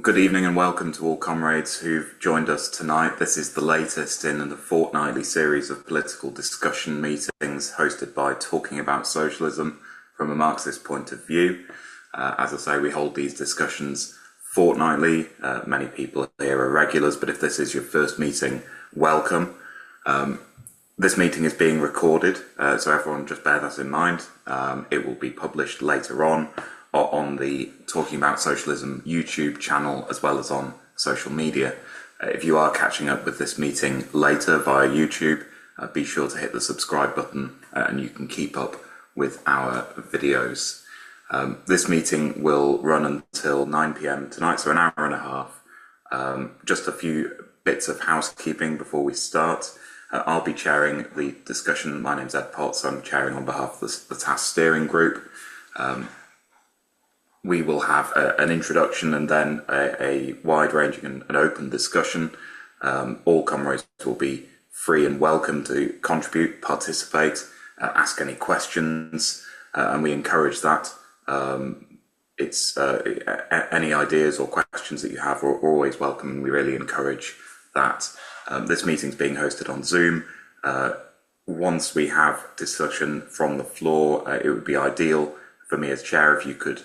Good evening and welcome to all comrades who've joined us tonight. This is the latest in the fortnightly series of political discussion meetings hosted by Talking About Socialism from a Marxist point of view. As I say, we hold these discussions fortnightly. Many people here are regulars, but if this is your first meeting, welcome. This meeting is being recorded, so everyone just bear that in mind. It will be published later on the Talking About Socialism YouTube channel, as well as on social media. If you are catching up with this meeting later via YouTube, be sure to hit the subscribe button and you can keep up with our videos. This meeting will run until 9 p.m. tonight, so an hour and a half. Just a few bits of housekeeping before we start. I'll be chairing the discussion. My name's Ed Potts. I'm chairing on behalf of the TASS steering group. We will have an introduction and then a wide-ranging and open discussion. All comrades will be free and welcome to contribute, participate, ask any questions, and we encourage that. Any ideas or questions that you have are always welcome, and we really encourage that. This meeting's being hosted on Zoom. Once we have discussion from the floor, it would be ideal for me as chair if you could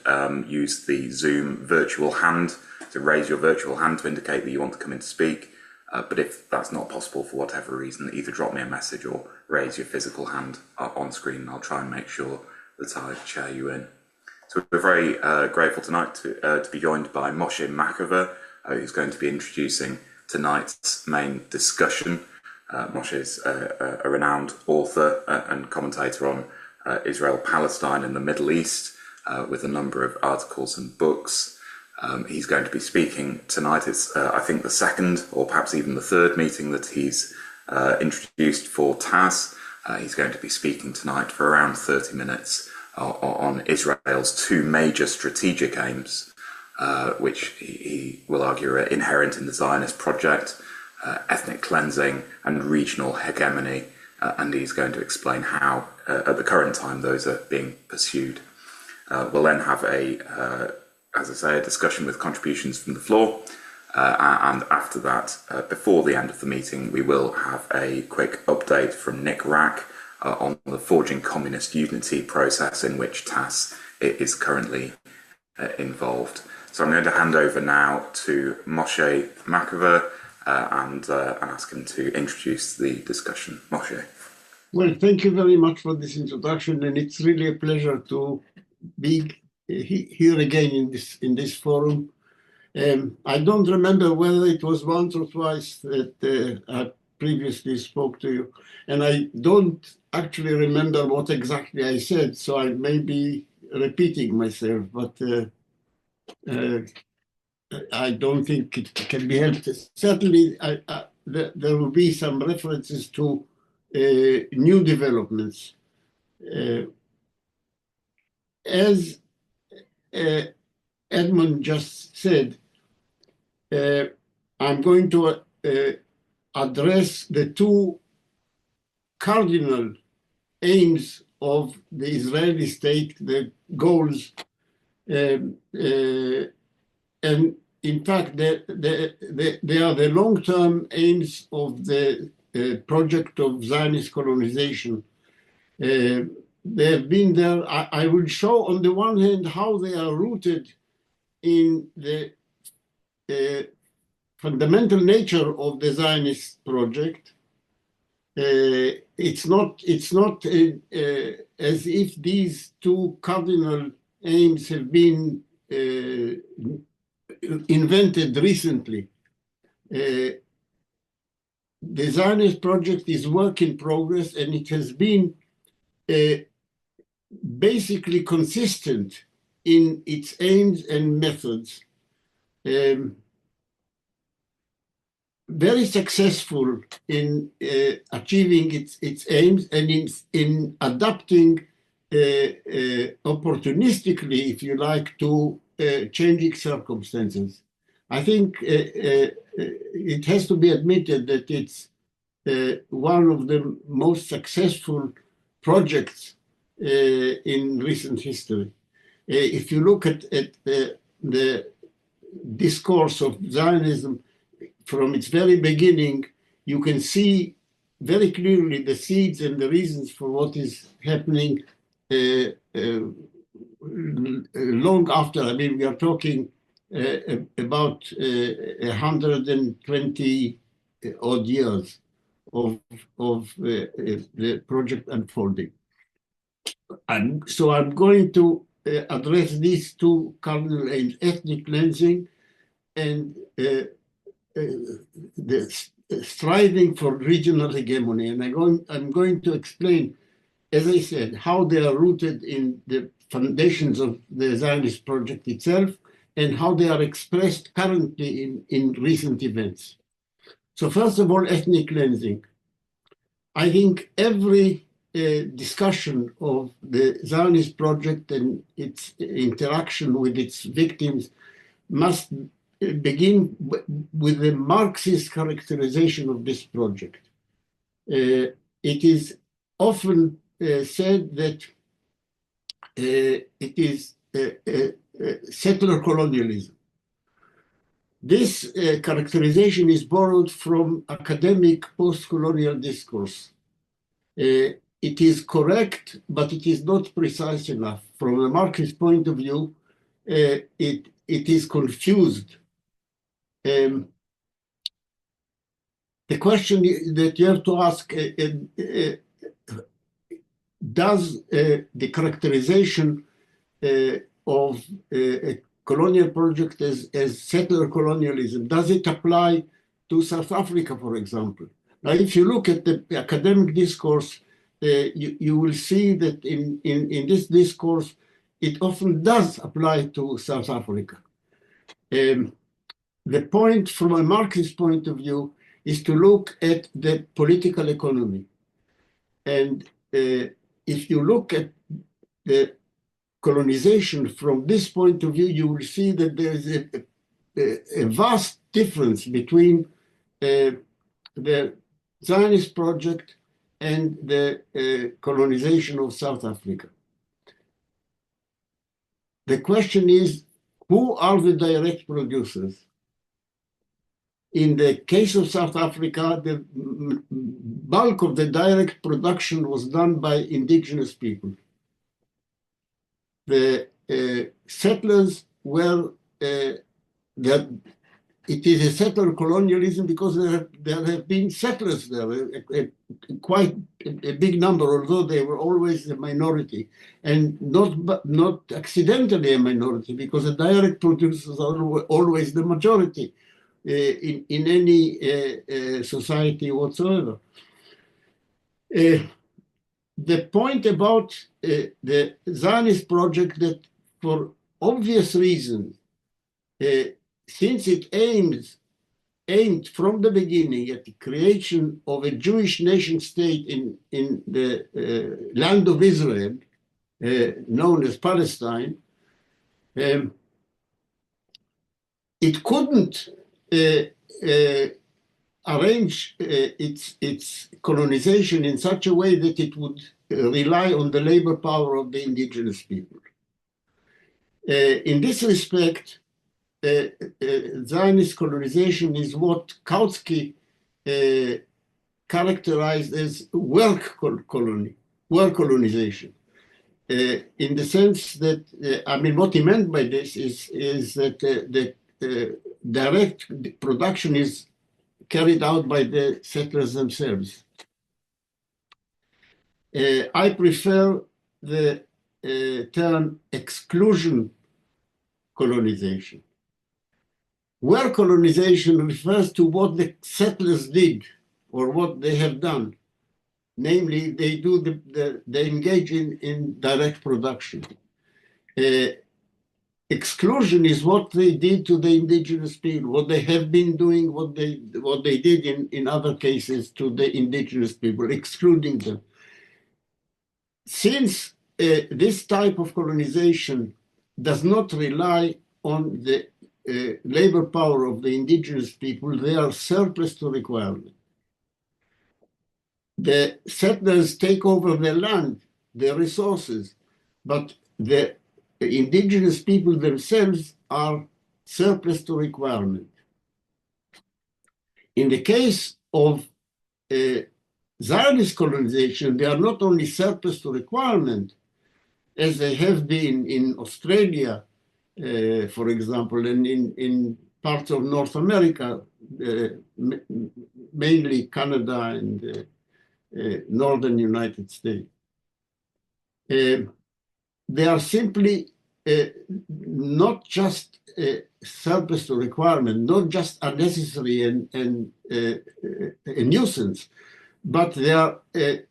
use the Zoom virtual hand to raise your virtual hand to indicate that you want to come in to speak. But if that's not possible for whatever reason, either drop me a message or raise your physical hand on screen, and I'll try and make sure that I chair you in. So we're very grateful tonight to be joined by Moshé Machover, who's going to be introducing tonight's main discussion. Moshé is a renowned author and commentator on Israel, Palestine and the Middle East, with a number of articles and books. He's going to be speaking tonight. It's, I think, the second or perhaps even the third meeting that he's introduced for TASS. He's going to be speaking tonight for around 30 minutes on Israel's two major strategic aims, which he will argue are inherent in the Zionist project, ethnic cleansing and regional hegemony. And he's going to explain how, at the current time, those are being pursued. We'll then have as I say, a discussion with contributions from the floor. And after that, before the end of the meeting, we will have a quick update from Nick Rack on the Forging Communist Unity process in which TASS is currently involved. So I'm going to hand over now to Moshé Machover and ask him to introduce the discussion. Moshé. Well, thank you very much for this introduction, and it's really a pleasure to be here again in this forum. I don't remember whether it was once or twice that I previously spoke to you, and I don't actually remember what exactly I said, so I may be repeating myself, but I don't think it can be helped. Certainly, there will be some references to new developments. As Edmund just said, I'm going to address the two cardinal aims of the Israeli state, the goals, and in fact, they are the long-term aims of the project of Zionist colonization. They have been there. I will show on the one hand how they are rooted in the fundamental nature of the Zionist project. It's not as if these two cardinal aims have been invented recently. The Zionist project is work in progress, and it has been basically consistent in its aims and methods. Very successful in achieving its aims and in adapting opportunistically, if you like, to changing circumstances. I think it has to be admitted that it's one of the most successful projects in recent history. If you look at the discourse of Zionism from its very beginning, you can see very clearly the seeds and the reasons for what is happening long after. I mean, we are talking about 120 odd years of the project unfolding. So I'm going to address these two cardinal aims: ethnic cleansing and the striving for regional hegemony. And I'm going to explain, as I said, how they are rooted in the foundations of the Zionist project itself and how they are expressed currently in recent events. So first of all, ethnic cleansing. I think every discussion of the Zionist project and its interaction with its victims must begin with the Marxist characterization of this project. It is often said that it is settler colonialism. This characterization is borrowed from academic post-colonial discourse. It is correct, but it is not precise enough. From a Marxist point of view, it is confused. The question that you have to ask, does the characterization of a colonial project as settler colonialism, does it apply to South Africa, for example? Now, if you look at the academic discourse, you will see that in this discourse, it often does apply to South Africa. The point from a Marxist point of view is to look at the political economy. And if you look at the colonization from this point of view, you will see that there is a vast difference between the Zionist project and the colonization of South Africa. The question is, who are the direct producers? In the case of South Africa, the bulk of the direct production was done by indigenous people. The settlers were, it is a settler colonialism because there have been settlers there, quite a big number, although they were always a minority, and not accidentally a minority, because the direct producers are always the majority in any society whatsoever. The point about the Zionist project, that for obvious reasons, since it aimed from the beginning at the creation of a Jewish nation state in the land of Israel, known as Palestine, it couldn't arrange its colonization in such a way that it would rely on the labor power of the indigenous people. In this respect, Zionist colonization is what Kautsky characterized as work colonization. In the sense that, I mean, what he meant by this is that the direct production is carried out by the settlers themselves. I prefer the term exclusion colonization. Where colonization refers to what the settlers did or what they have done. Namely, they engage in direct production. Exclusion is what they did to the indigenous people, what they have been doing, what they did in other cases to the indigenous people, excluding them. Since this type of colonization does not rely on the labor power of the indigenous people, they are surplus to requirement. The settlers take over their land, their resources, but the indigenous people themselves are surplus to requirement. In the case of Zionist colonization, they are not only surplus to requirement, as they have been in Australia, for example, and in parts of North America, mainly Canada and northern United States. They are simply not just surplus to requirement, not just unnecessary and a nuisance, but they are a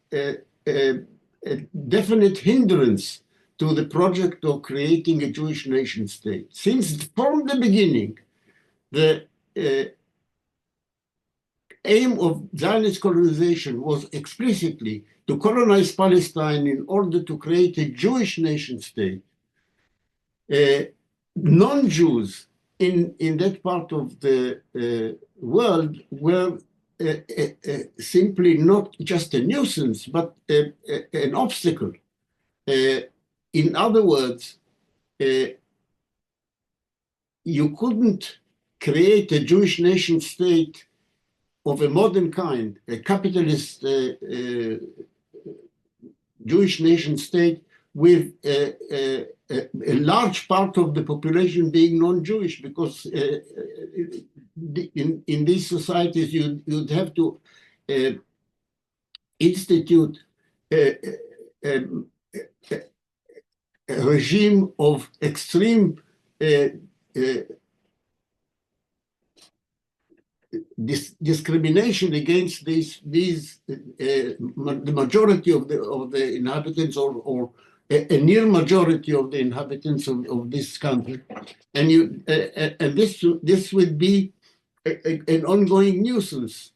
definite hindrance to the project of creating a Jewish nation state. Since from the beginning, the aim of Zionist colonization was explicitly to colonize Palestine in order to create a Jewish nation state. Non-Jews in that part of the world were simply not just a nuisance, but an obstacle. In other words, you couldn't create a Jewish nation state of a modern kind, a capitalist Jewish nation state with a large part of the population being non-Jewish, because in these societies you'd have to institute a regime of extreme discrimination against the majority of the inhabitants, or a near majority of the inhabitants of this country, and this would be an ongoing nuisance,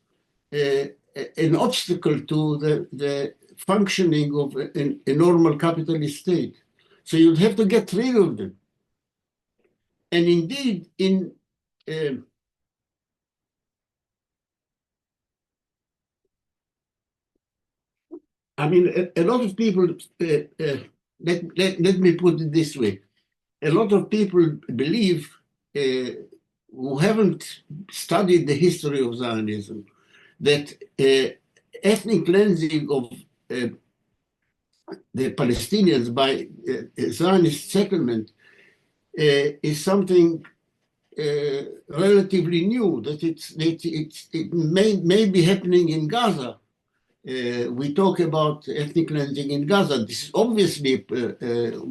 an obstacle to the functioning of a normal capitalist state. So you'd have to get rid of them. And indeed, I mean, a lot of people, let me put it this way. A lot of people believe, who haven't studied the history of Zionism, that ethnic cleansing of the Palestinians by Zionist settlement is something relatively new, that it may be happening in Gaza. We talk about ethnic cleansing in Gaza. This is obviously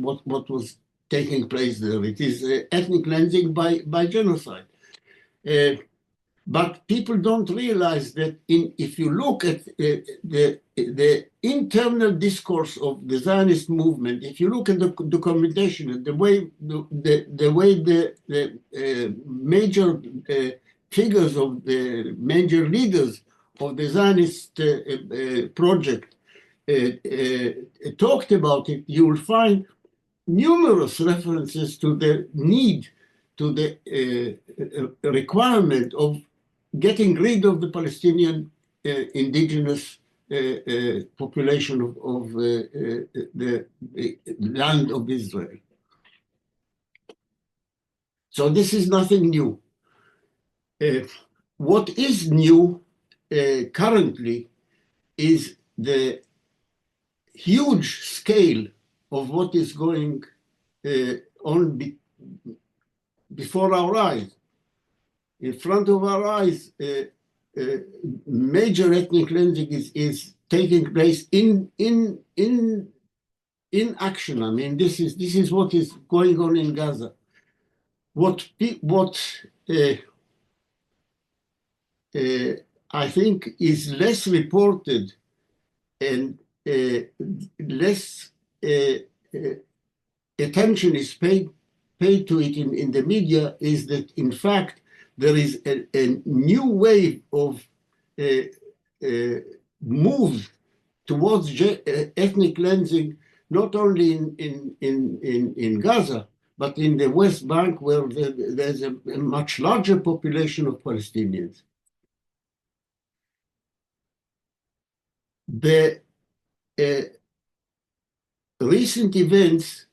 what was taking place there. It is ethnic cleansing by genocide. But people don't realize that if you look at the internal discourse of the Zionist movement, if you look at the documentation, the way the major figures of the major leaders of the Zionist project talked about it, you will find numerous references to the need, to the requirement of getting rid of the Palestinian indigenous population of the land of Israel. So this is nothing new. What is new currently is the huge scale of what is going on before our eyes. In front of our eyes, major ethnic cleansing is taking place in action. I mean, this is what is going on in Gaza. What I think is less reported and less attention is paid to it in the media is that, in fact, there is a new wave of move towards ethnic cleansing, not only in Gaza, but in the West Bank, where there's a much larger population of Palestinians. The recent events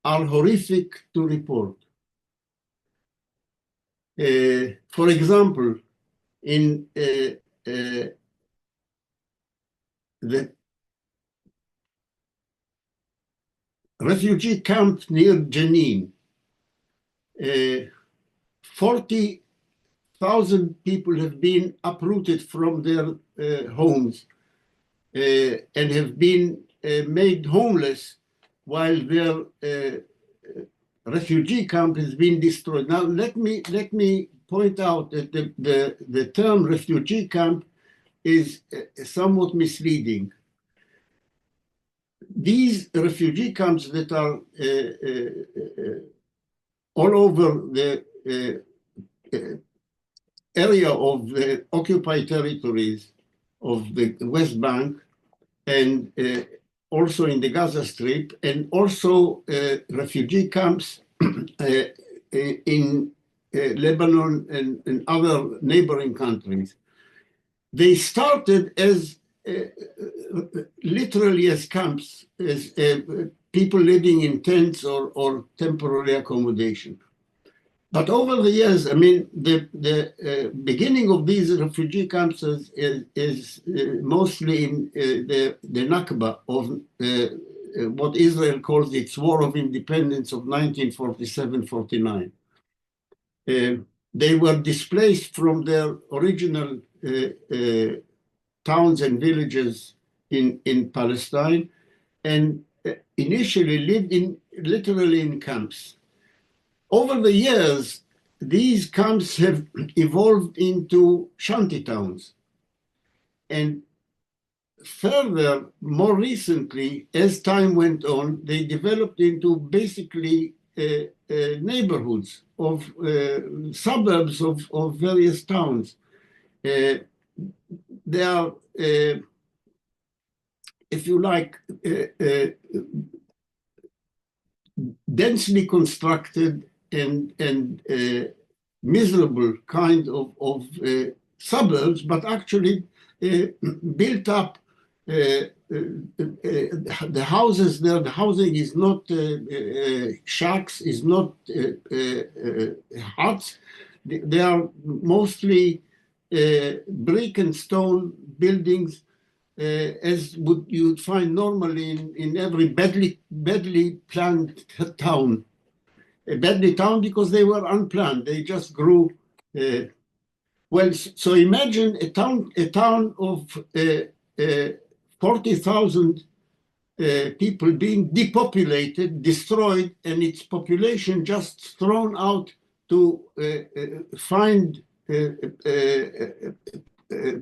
are horrific to report. For example, in the refugee camp near Jenin, 40,000 people have been uprooted from their homes and have been made homeless while their refugee camp has been destroyed. Now, let me point out that the term refugee camp is somewhat misleading. These refugee camps that are all over the area of the occupied territories of the West Bank and also in the Gaza Strip, and also refugee camps in Lebanon and other neighboring countries. They started as literally as camps, as people living in tents or temporary accommodation. But over the years, I mean, the beginning of these refugee camps is mostly in the Nakba of what Israel calls its War of Independence of 1947-49. They were displaced from their original towns and villages in Palestine, and initially lived literally in camps. Over the years, these camps have evolved into shanty towns. And further, more recently, as time went on, they developed into basically neighborhoods of suburbs of various towns. They are, if you like, densely constructed and miserable kind of suburbs, but actually built up. The houses there, the housing is not shacks, is not huts. They are mostly brick and stone buildings, as you'd find normally in every badly planned town. A badly town because they were unplanned. They just grew. Well, so imagine a town of 40,000 people being depopulated, destroyed, and its population just thrown out to find a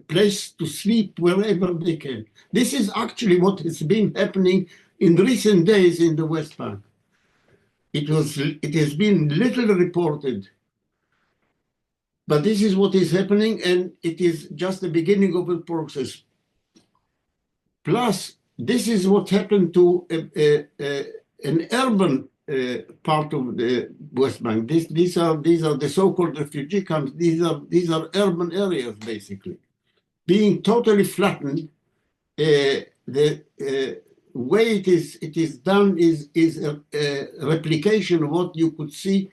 place to sleep wherever they can. This is actually what has been happening in recent days in the West Bank. It has been little reported, but this is what is happening, and it is just the beginning of a process. Plus, this is what happened to an urban part of the West Bank. These are the so-called refugee camps. These are urban areas, basically, being totally flattened. The way it is done is a replication of what you could see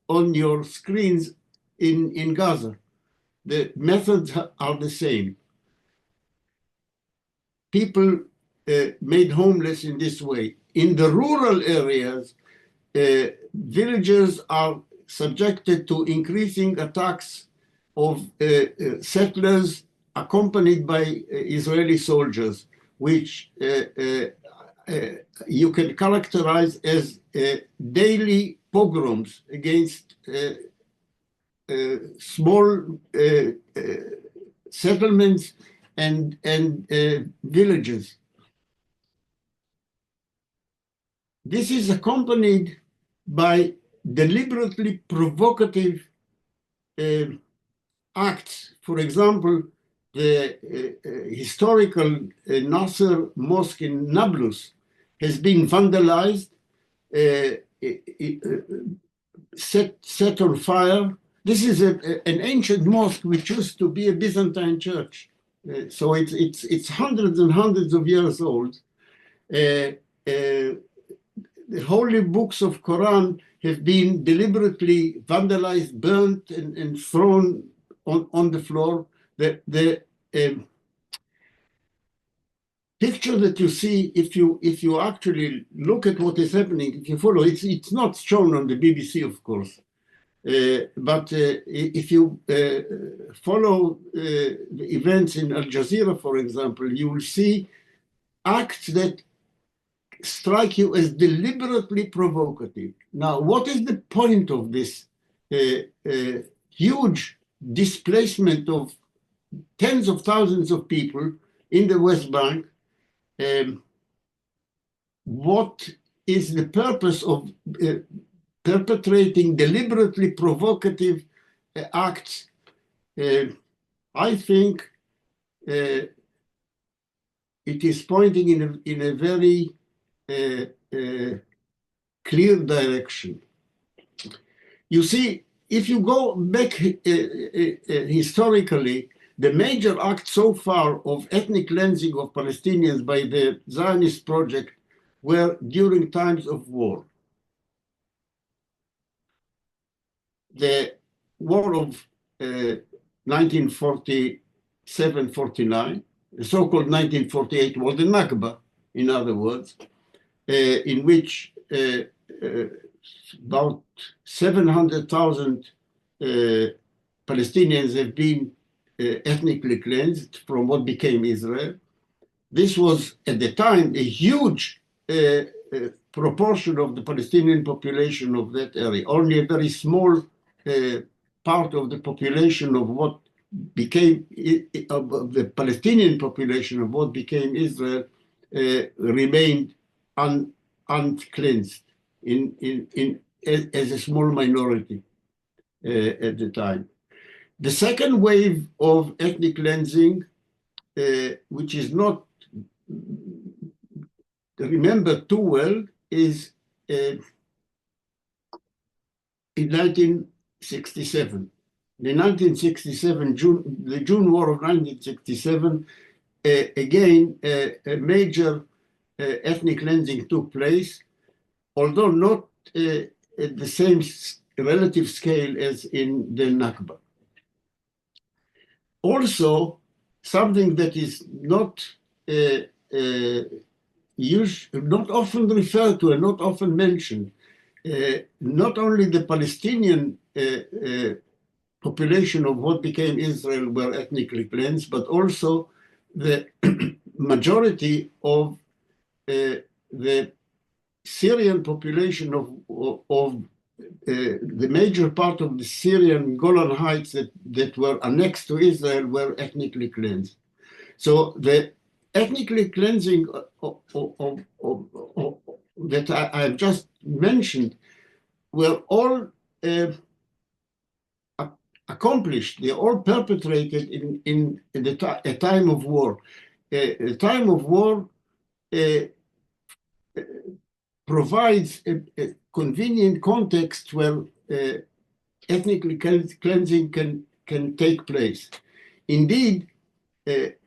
on your screens in Gaza. The methods are the same. People made homeless in this way. In the rural areas, villagers are subjected to increasing attacks of settlers accompanied by Israeli soldiers, which you can characterize as daily pogroms against small settlements and villages. This is accompanied by deliberately provocative acts. For example, the historical Nasser Mosque in Nablus has been vandalized, set on fire. This is an ancient mosque which used to be a Byzantine church. So it's hundreds and hundreds of years old. the holy books of Quran have been deliberately vandalized, burnt, and thrown on the floor. The picture that you see, if you actually look at what is happening, if you follow, it's not shown on the BBC, of course. But if you follow the events in Al Jazeera, for example, you will see acts that strike you as deliberately provocative. Now, what is the point of this huge displacement of tens of thousands of people in the West Bank? What is the purpose of perpetrating deliberately provocative acts? I think it is pointing in a very clear direction. You see, if you go back historically, the major act so far of ethnic cleansing of Palestinians by the Zionist project were during times of war. The war of 1947-49, the so-called 1948 war, the Nakba, in other words, in which about 700,000 Palestinians have been ethnically cleansed from what became Israel. This was, at the time, a huge proportion of the Palestinian population of that area. Only a very small part of the population of what became, of the Palestinian population of what became Israel remained uncleansed as a small minority at the time. The second wave of ethnic cleansing, which is not remembered too well, is in 1967. The 1967 the June War of 1967, again a major ethnic cleansing took place, although not at the same relative scale as in the Nakba. Also, something that is not not often referred to and not often mentioned, not only the Palestinian population of what became Israel were ethnically cleansed, but also the majority of the Syrian population of the major part of the Syrian Golan Heights that were annexed to Israel were ethnically cleansed. So the ethnically cleansing that I've just mentioned were all accomplished. They're all perpetrated in a time of war. A time of war provides a convenient context where ethnically cleansing can take place. Indeed, the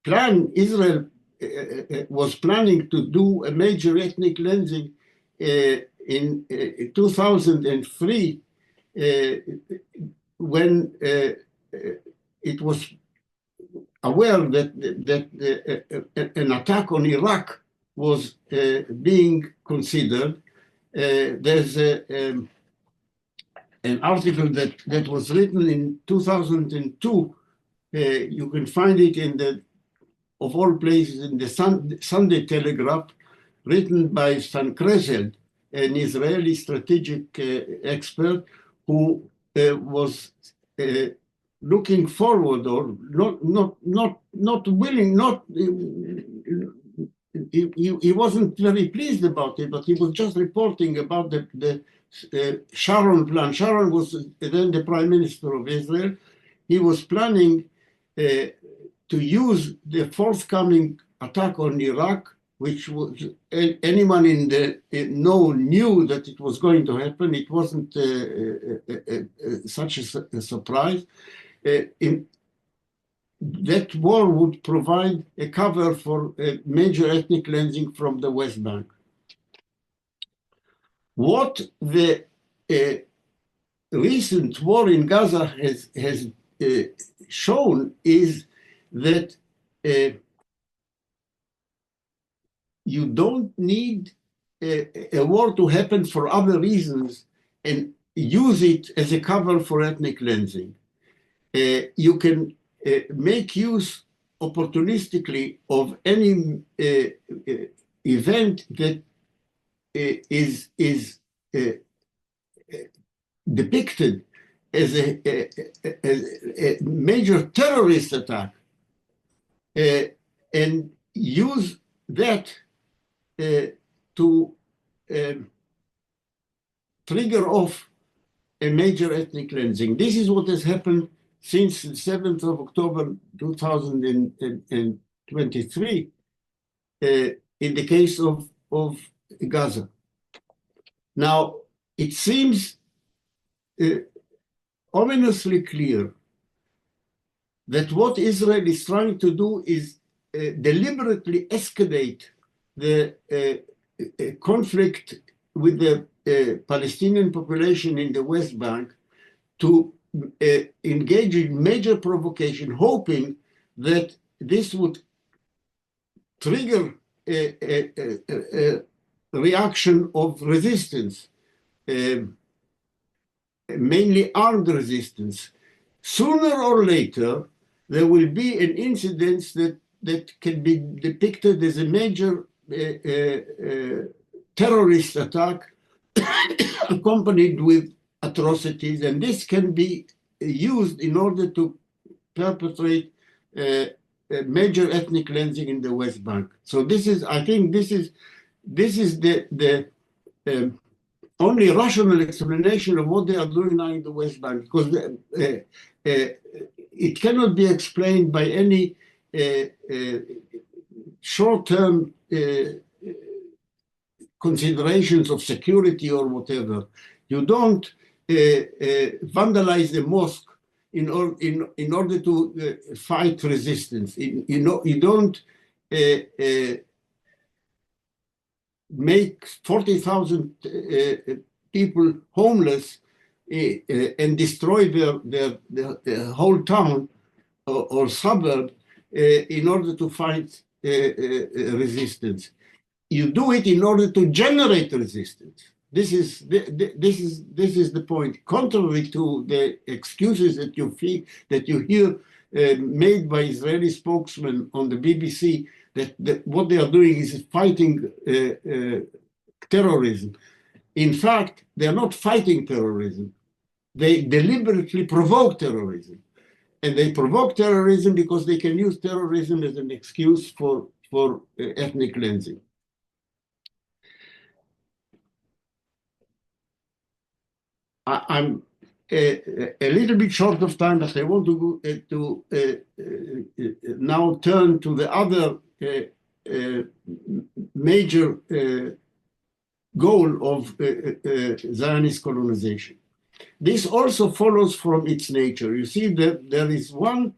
plan Israel was planning to do a major ethnic cleansing in 2003 when it was aware that an attack on Iraq was being considered. There's an article that was written in 2002. You can find it in of all places, in the Sunday Telegraph, written by Stan Kresel, an Israeli strategic expert who was looking forward, or not willing, he wasn't very pleased about it, but he was just reporting about the Sharon plan. Sharon was then the prime minister of Israel. He was planning to use the forthcoming attack on Iraq, which was anyone in the know knew that it was going to happen. It wasn't such a surprise. that war would provide a cover for a major ethnic cleansing from the West Bank. What the recent war in Gaza has shown is that you don't need a war to happen for other reasons and use it as a cover for ethnic cleansing. You can make use opportunistically of any event that is depicted as a major terrorist attack and use that to trigger off a major ethnic cleansing. This is what has happened since the 7th of October 2023 in the case of Gaza. Now, it seems ominously clear that what Israel is trying to do is deliberately escalate the conflict with the Palestinian population in the West Bank to engage in major provocation, hoping that this would trigger a reaction of resistance, mainly armed resistance. Sooner or later, there will be an incident that can be depicted as a major terrorist attack accompanied with atrocities, and this can be used in order to perpetrate a major ethnic cleansing in the West Bank. So this is, I think, this is the only rational explanation of what they are doing now in the West Bank, because it cannot be explained by any short-term considerations of security or whatever. You don't vandalize the mosque in order to fight resistance. You don't make 40,000 people homeless and destroy their whole town or suburb in order to fight resistance. You do it in order to generate resistance. This is the point. Contrary to the excuses that you hear made by Israeli spokesmen on the BBC, that what they are doing is fighting terrorism. In fact, they are not fighting terrorism. They deliberately provoke terrorism. And they provoke terrorism because they can use terrorism as an excuse for ethnic cleansing. I'm a little bit short of time, but I want to now turn to the other major goal of Zionist colonization. This also follows from its nature. You see that there is one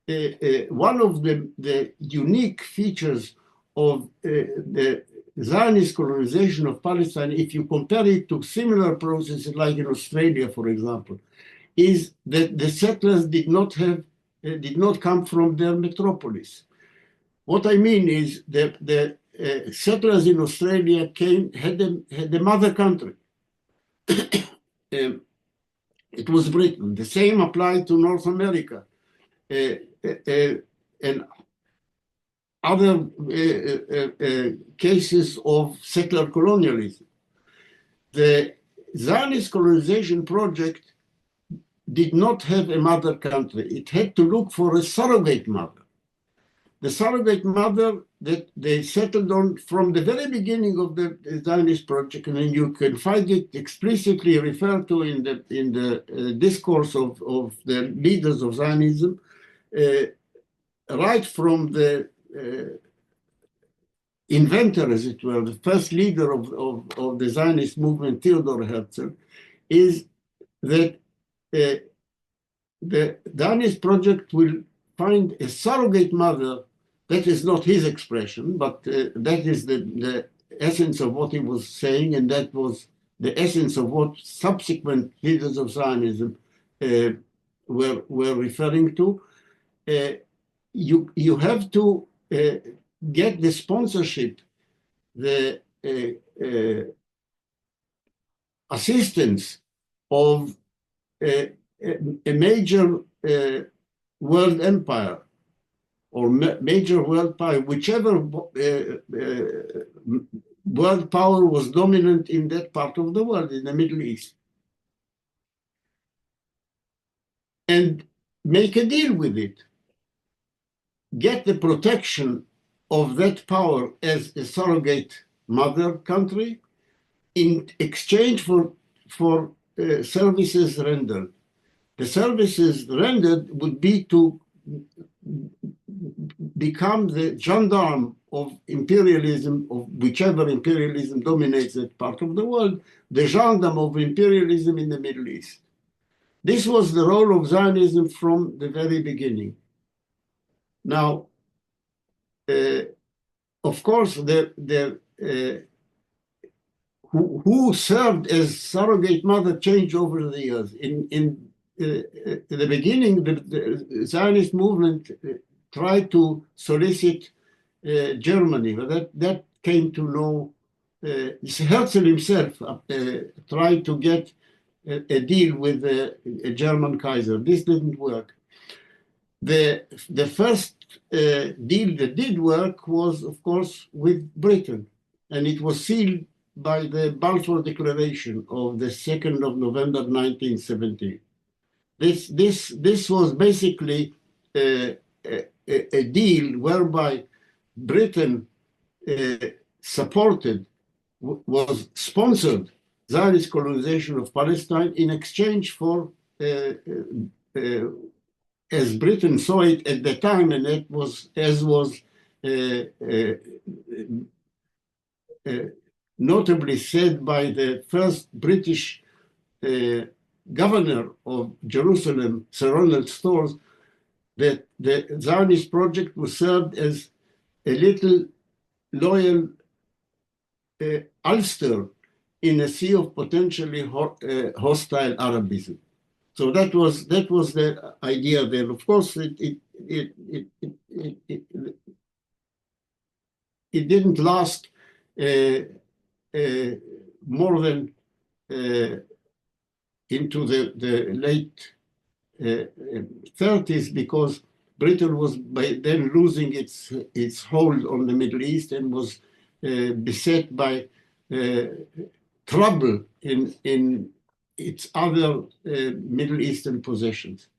of the unique features of the Zionist colonization of Palestine, if you compare it to similar processes like in Australia, for example, is that the settlers did not come from their metropolis. What I mean is that the settlers in Australia had the mother country. It was Britain. The same applied to North America and other cases of settler colonialism. The Zionist colonization project did not have a mother country. It had to look for a surrogate mother. The surrogate mother that they settled on from the very beginning of the Zionist project, and then you can find it explicitly referred to in the discourse of the leaders of Zionism, right from the inventor, as it were, the first leader of the Zionist movement, Theodor Herzl, is that the Zionist project will find a surrogate mother. That is not his expression, but that is the essence of what he was saying, and that was the essence of what subsequent leaders of Zionism were referring to. You have to get the sponsorship, the assistance of a major world empire or major world power, whichever world power was dominant in that part of the world, in the Middle East, and make a deal with it. Get the protection of that power as a surrogate mother country in exchange for services rendered. The services rendered would be to become the gendarme of imperialism, of whichever imperialism dominates that part of the world, the gendarme of imperialism in the Middle East. This was the role of Zionism from the very beginning. Now, of course, who served as surrogate mother changed over the years. In the beginning, the Zionist movement tried to solicit Germany, but that came to no. Herzl himself tried to get a deal with a German Kaiser. This didn't work. The first deal that did work was, of course, with Britain, and it was sealed by the Balfour Declaration of the 2nd of November 1917. This was basically a deal whereby Britain was sponsored Zionist colonization of Palestine in exchange for, as Britain saw it at the time, and it was notably said by the first British governor of Jerusalem, Sir Ronald Storrs, that the Zionist project was served as a little loyal Ulster in a sea of potentially hostile Arabism. So that was the idea there. Of course, it didn't last more than into the late 30s, because Britain was by then losing its hold on the Middle East and was beset by trouble in its other Middle Eastern possessions.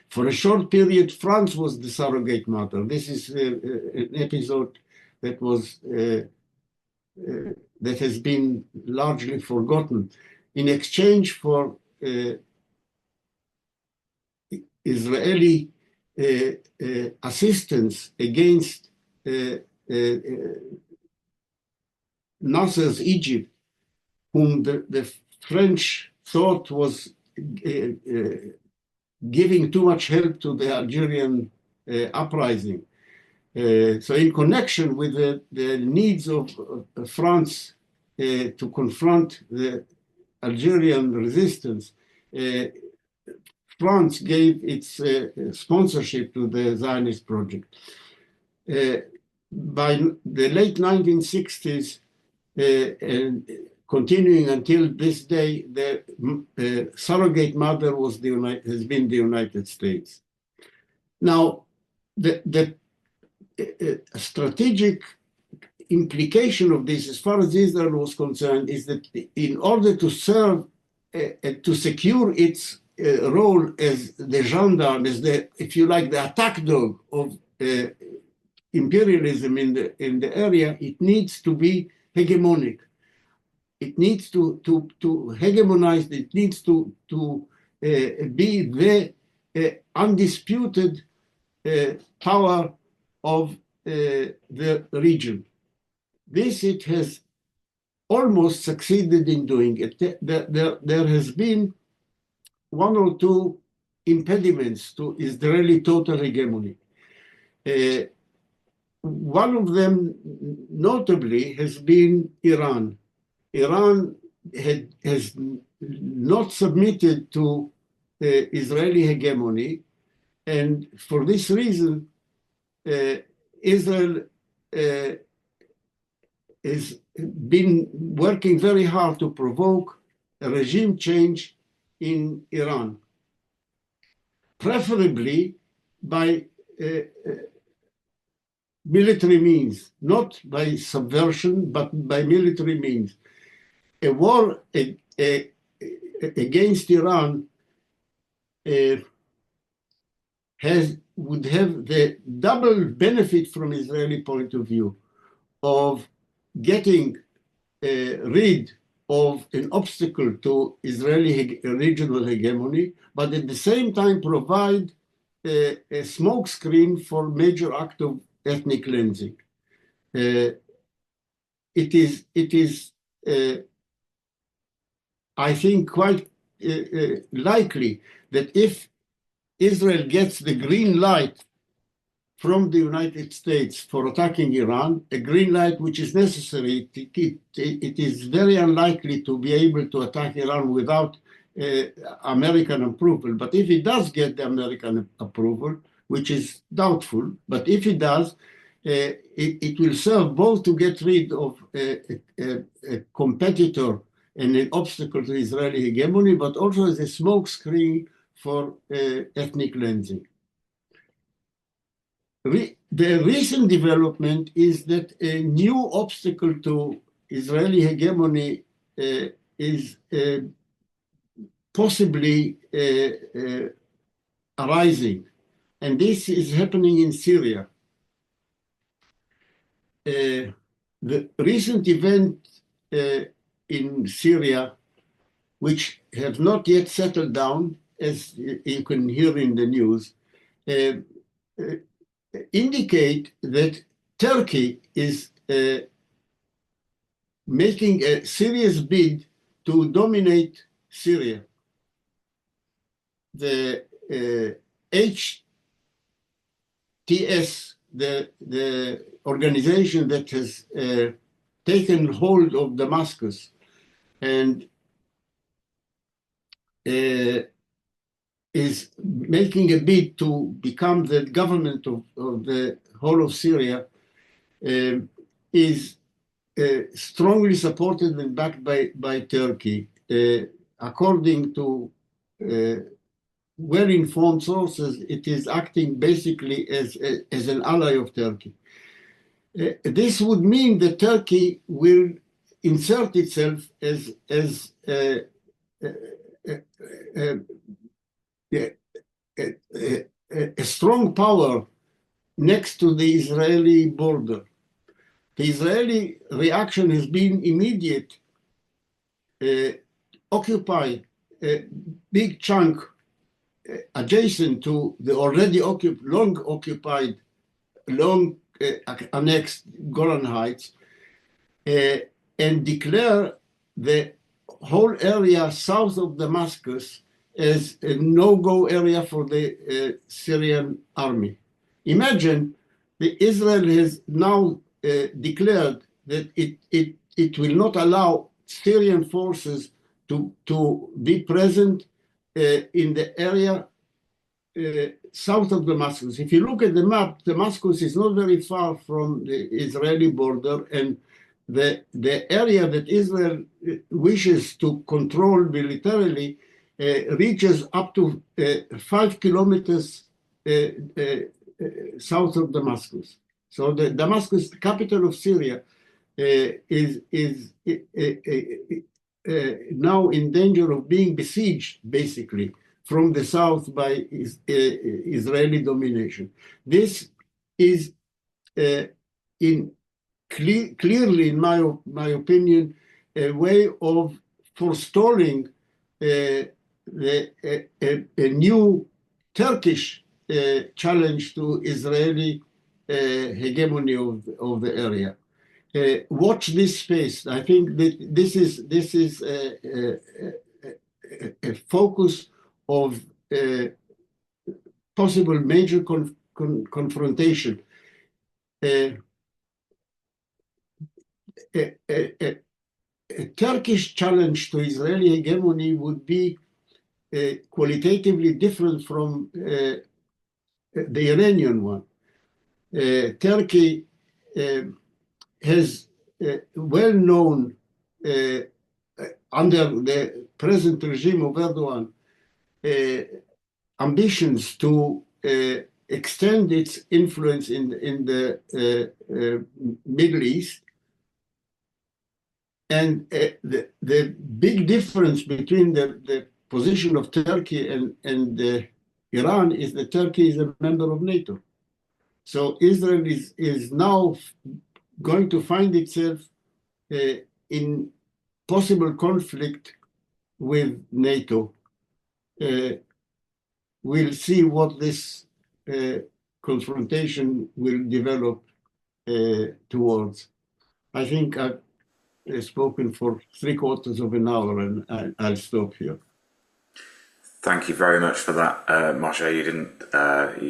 For a short period, France was the surrogate mother. This is an episode that was that has been largely forgotten. In exchange for Israeli assistance against Nasser's Egypt, whom the French thought was giving too much help to the Algerian uprising. So in connection with the needs of France to confront the Algerian resistance, France gave its sponsorship to the Zionist project. By the late 1960s, and continuing until this day, the surrogate mother has been the United States. Now, the strategic implication of this, as far as Israel was concerned, is that in order to serve, to secure its role as the gendarme, as the, if you like, the attack dog of imperialism in the area, it needs to be hegemonic. It needs to hegemonize. It needs to be the undisputed power of the region. This it has almost succeeded in doing. There has been one or two impediments to Israeli total hegemony. One of them, notably, has been Iran. Iran has not submitted to Israeli hegemony, and for this reason, Israel has been working very hard to provoke a regime change in Iran, preferably by military means, not by subversion, but by military means. A war against Iran would have the double benefit from Israeli point of view of getting rid of an obstacle to Israeli regional hegemony, but at the same time provide a smokescreen for major act of ethnic cleansing. It is I think, quite likely that if Israel gets the green light from the United States for attacking Iran, a green light which is necessary, it is very unlikely to be able to attack Iran without American approval. But if it does get the American approval, which is doubtful, but if it does, it will serve both to get rid of a competitor and an obstacle to Israeli hegemony, but also as a smokescreen for ethnic cleansing. The recent development is that a new obstacle to Israeli hegemony is possibly arising, and this is happening in Syria. The recent event in Syria, which have not yet settled down, as you can hear in the news, indicate that Turkey is making a serious bid to dominate Syria. The HTS, the organization that has taken hold of Damascus and is making a bid to become the government of the whole of Syria, is strongly supported and backed by Turkey. According to well-informed sources, it is acting basically as an ally of Turkey. This would mean that Turkey will insert itself as a strong power next to the Israeli border. The Israeli reaction has been immediate, occupy a big chunk adjacent to the already long occupied, long annexed Golan Heights, and declare the whole area south of Damascus as a no-go area for the Syrian army. Imagine that Israel has now declared that it will not allow Syrian forces to be present in the area south of Damascus. If you look at the map, Damascus is not very far from the Israeli border, and the area that Israel wishes to control militarily reaches up to 5 kilometers south of Damascus. So the Damascus, the capital of Syria, is now in danger of being besieged, basically, from the south by Israeli domination. This is clearly, in my opinion, a way of forestalling a new Turkish challenge to Israeli hegemony of the area. Watch this space. I think that this is a focus of possible major confrontation. A Turkish challenge to Israeli hegemony would be qualitatively different from the Iranian one. Turkey has well-known, under the present regime of Erdogan, ambitions to extend its influence in the Middle East. And the big difference between the position of Turkey and Iran is that Turkey is a member of NATO. So Israel is now going to find itself in possible conflict with NATO. We'll see what this confrontation will develop towards. I think I've spoken for 3/4 of an hour, and I'll stop here. Thank you very much for that, Moshé.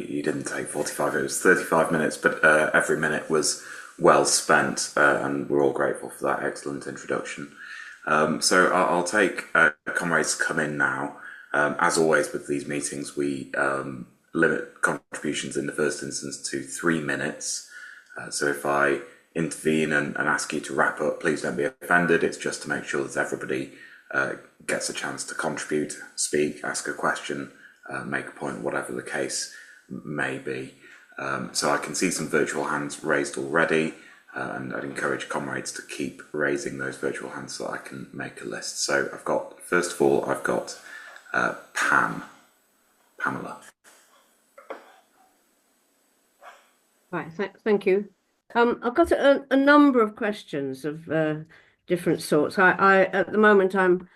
You didn't take 45; it was 35 minutes, but every minute was well spent, and we're all grateful for that excellent introduction. So I'll take comrades to come in now. As always with these meetings, we limit contributions in the first instance to 3 minutes. So if I intervene and ask you to wrap up, please don't be offended. It's just to make sure that everybody gets a chance to contribute, speak, ask a question, make a point, whatever the case may be. So I can see some virtual hands raised already, and I'd encourage comrades to keep raising those virtual hands so that I can make a list. So first of all, I've got Pamela. Right, thank you. I've got a number of questions of different sorts. I at the moment I'm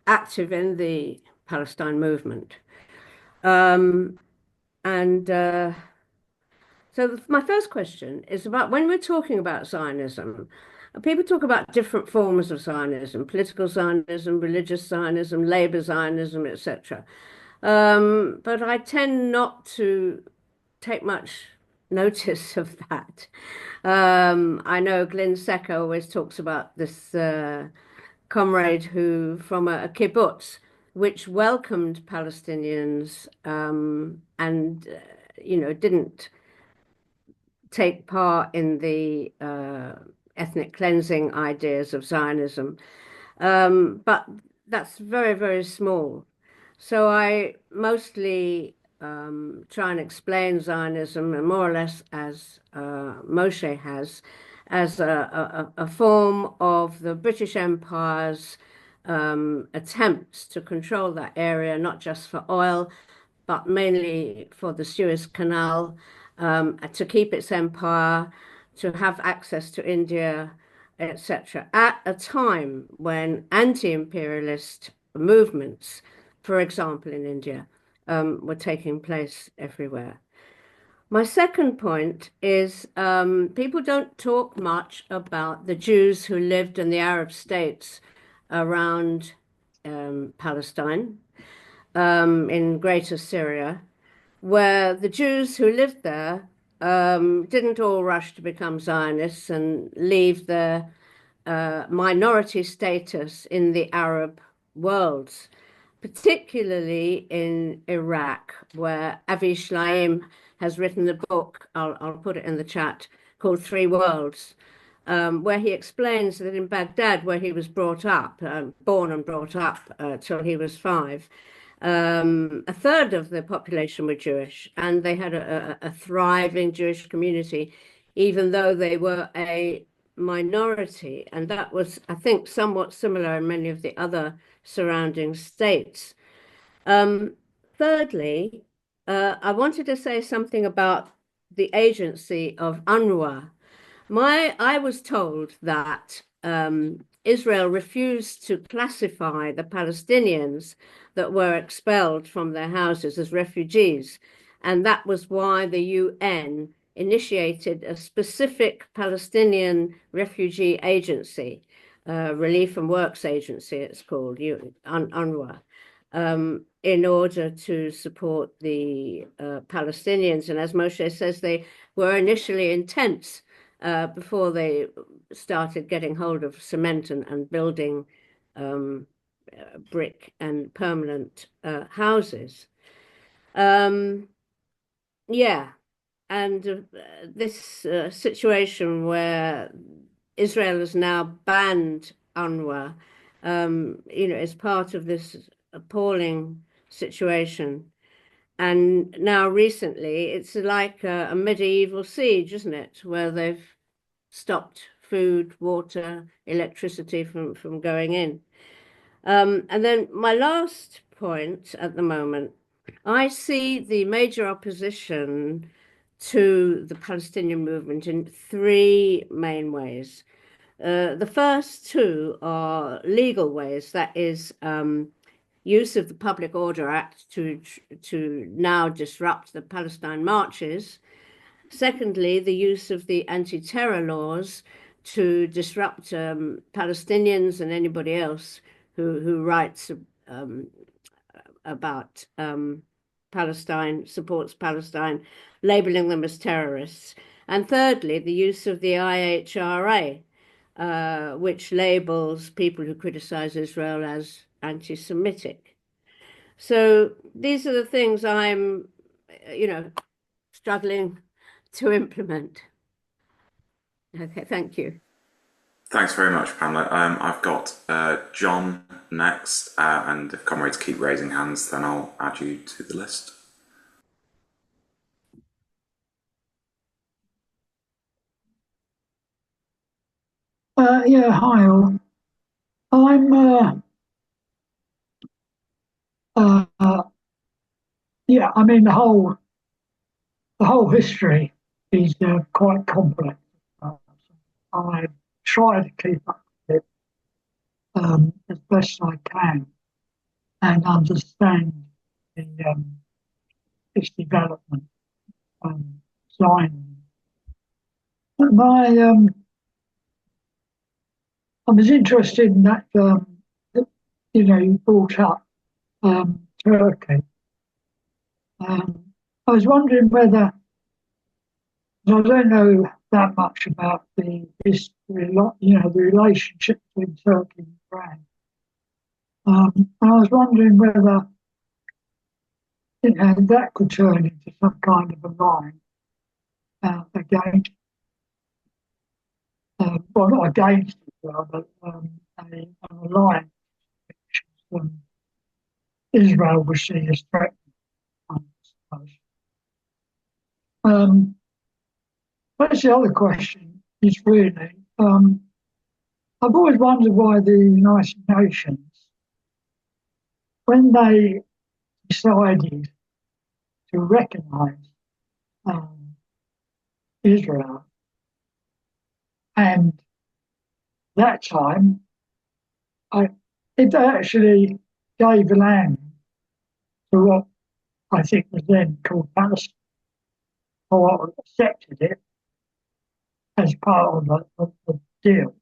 active in the Palestine movement, so my first question is about when we're talking about Zionism. People talk about different forms of Zionism: political Zionism, religious Zionism, labor Zionism, etc. But I tend not to take much notice of that. I know Glyn Secker always talks about this comrade who from a kibbutz which welcomed Palestinians and didn't take part in the ethnic cleansing ideas of Zionism, but that's very, very small. So I mostly try and explain Zionism, and more or less as Moshé has, as a form of the British Empire's attempts to control that area, not just for oil, but mainly for the Suez Canal, to keep its empire, to have access to India, etc., at a time when anti-imperialist movements, for example, in India, were taking place everywhere. My second point is people don't talk much about the Jews who lived in the Arab states around Palestine, in Greater Syria, where the Jews who lived there didn't all rush to become Zionists and leave their minority status in the Arab world, particularly in Iraq, where Avi Shlaim has written a book, I'll put it in the chat, called Three Worlds, where he explains that in Baghdad, where he was brought up, born and brought up till he was 5, a third of the population were Jewish, and they had a thriving Jewish community, even though they were a minority. And that was, I think, somewhat similar in many of the other surrounding states. Thirdly, I wanted to say something about the agency of UNRWA. I was told that Israel refused to classify the Palestinians that were expelled from their houses as refugees. And that was why the UN initiated a specific Palestinian refugee agency, Relief and Works Agency, it's called, UNRWA. in order to support the Palestinians. And as Moshé says, they were initially in tents before they started getting hold of cement and building brick and permanent houses. Yeah, and this situation where Israel has now banned UNRWA, is part of this appalling situation. And now recently, it's like a medieval siege, isn't it? Where they've stopped food, water, electricity from going in. And then my last point at the moment, I see the major opposition to the Palestinian movement in three main ways. The first two are legal ways, that is, use of the Public Order Act to now disrupt the Palestine marches. Secondly, the use of the anti-terror laws to disrupt Palestinians and anybody else who writes about Palestine, supports Palestine, labeling them as terrorists. And thirdly, the use of the IHRA, which labels people who criticize Israel as anti-Semitic. So these are the things I'm, struggling to implement. Okay, thank you. Thanks very much, Pamela. I've got John next, and if comrades keep raising hands, then I'll add you to the list. Yeah, hi all. Yeah, I mean the whole history is quite complex. I try to keep up with it as best I can and understand its development. Zionism. I was interested in that. You brought up Turkey. I was wondering whether, I don't know that much about the history, the relationship between Turkey and Ukraine. I was wondering whether that could turn into some kind of a line against, well, not against Israel, but an alliance which Israel was seen as threatened, I suppose. That's the other question, is really, I've always wondered why the United Nations, when they decided to recognise Israel, and that time, it actually gave land to what I think was then called Palestine, or accepted it as part of the deal.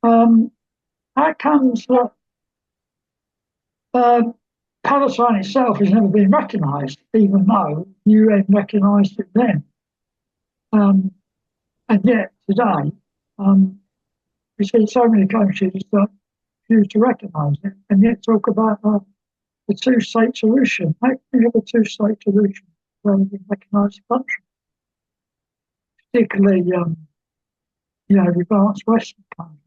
How comes that Palestine itself has never been recognised, even though the UN recognised it then? And yet today, we see so many countries that refuse to recognise it, and yet talk about the two-state solution. How can you have a two-state solution rather than recognise the country? Particularly, the advanced Western countries.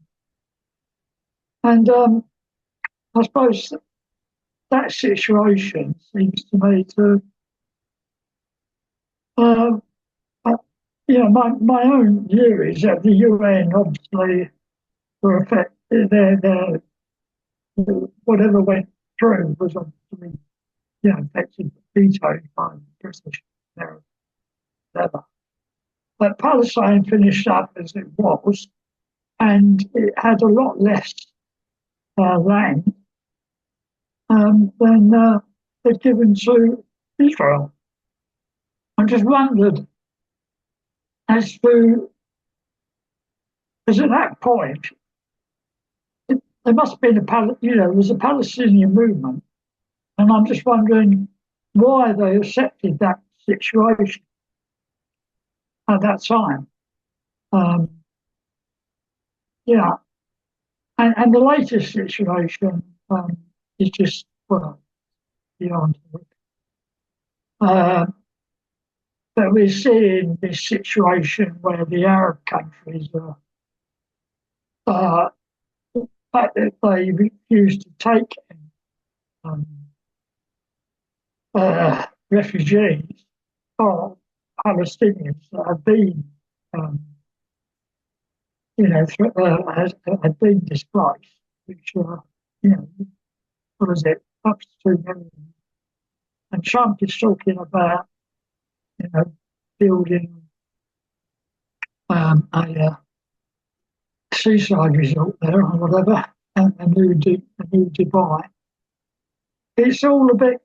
And I suppose that situation seems to me to, my own view is that the UN obviously were affected, whatever went through was obviously, affected, vetoed by the British, whatever. But Palestine finished up as it was, and it had a lot less land than they'd given to Israel. I just wondered as to, because at that point, there must have been there was a Palestinian movement And I'm just wondering why they accepted that situation at that time. Yeah. And the latest situation is just, well, beyond it. But we're seeing this situation where the Arab countries are, they refuse to take refugees or Palestinians that have been, have been displaced, which are, what is it, up to 2 million. And Trump is talking about, building a seaside resort there or whatever, and a new Dubai. It's all a bit.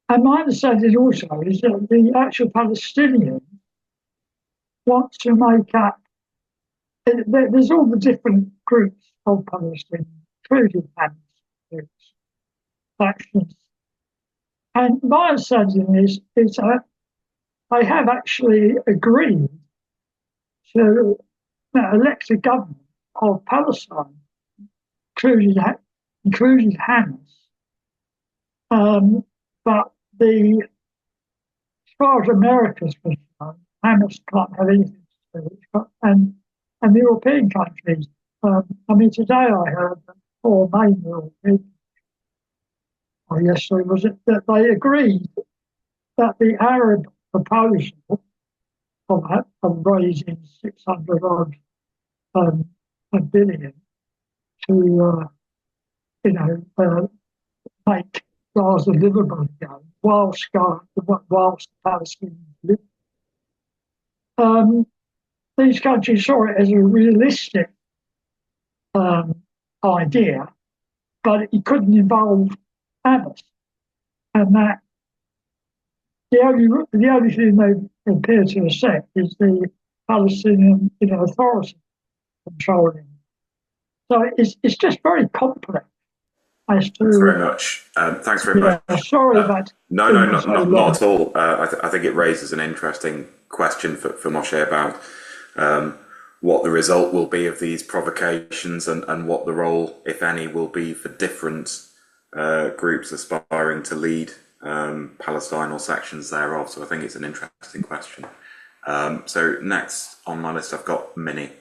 And my understanding also is that the actual Palestinians want to make up. There's all the different groups of Palestinians, including Hamas groups, factions. And my understanding is that they have actually agreed to elect a government of Palestine, including Hamas. But as far as America's concerned, Hamas can't have anything to do with it. And the European countries, today I heard that 4 main European, or yesterday was it, that they agreed that the Arab proposal of raising 600 odd billion to, make Gaza livable again, whilst the Palestinians live. These countries saw it as a realistic idea, but it couldn't involve Hamas, and that the only thing they appear to accept is the Palestinian authority controlling. So it's just very complex. As to, thanks very much. Thanks very much. Sorry about no, not at all. I think it raises an interesting question for Moshé about what the result will be of these provocations and what the role, if any, will be for different groups aspiring to lead Palestine or sections thereof. So I think it's an interesting question. So next on my list, I've got Minnie.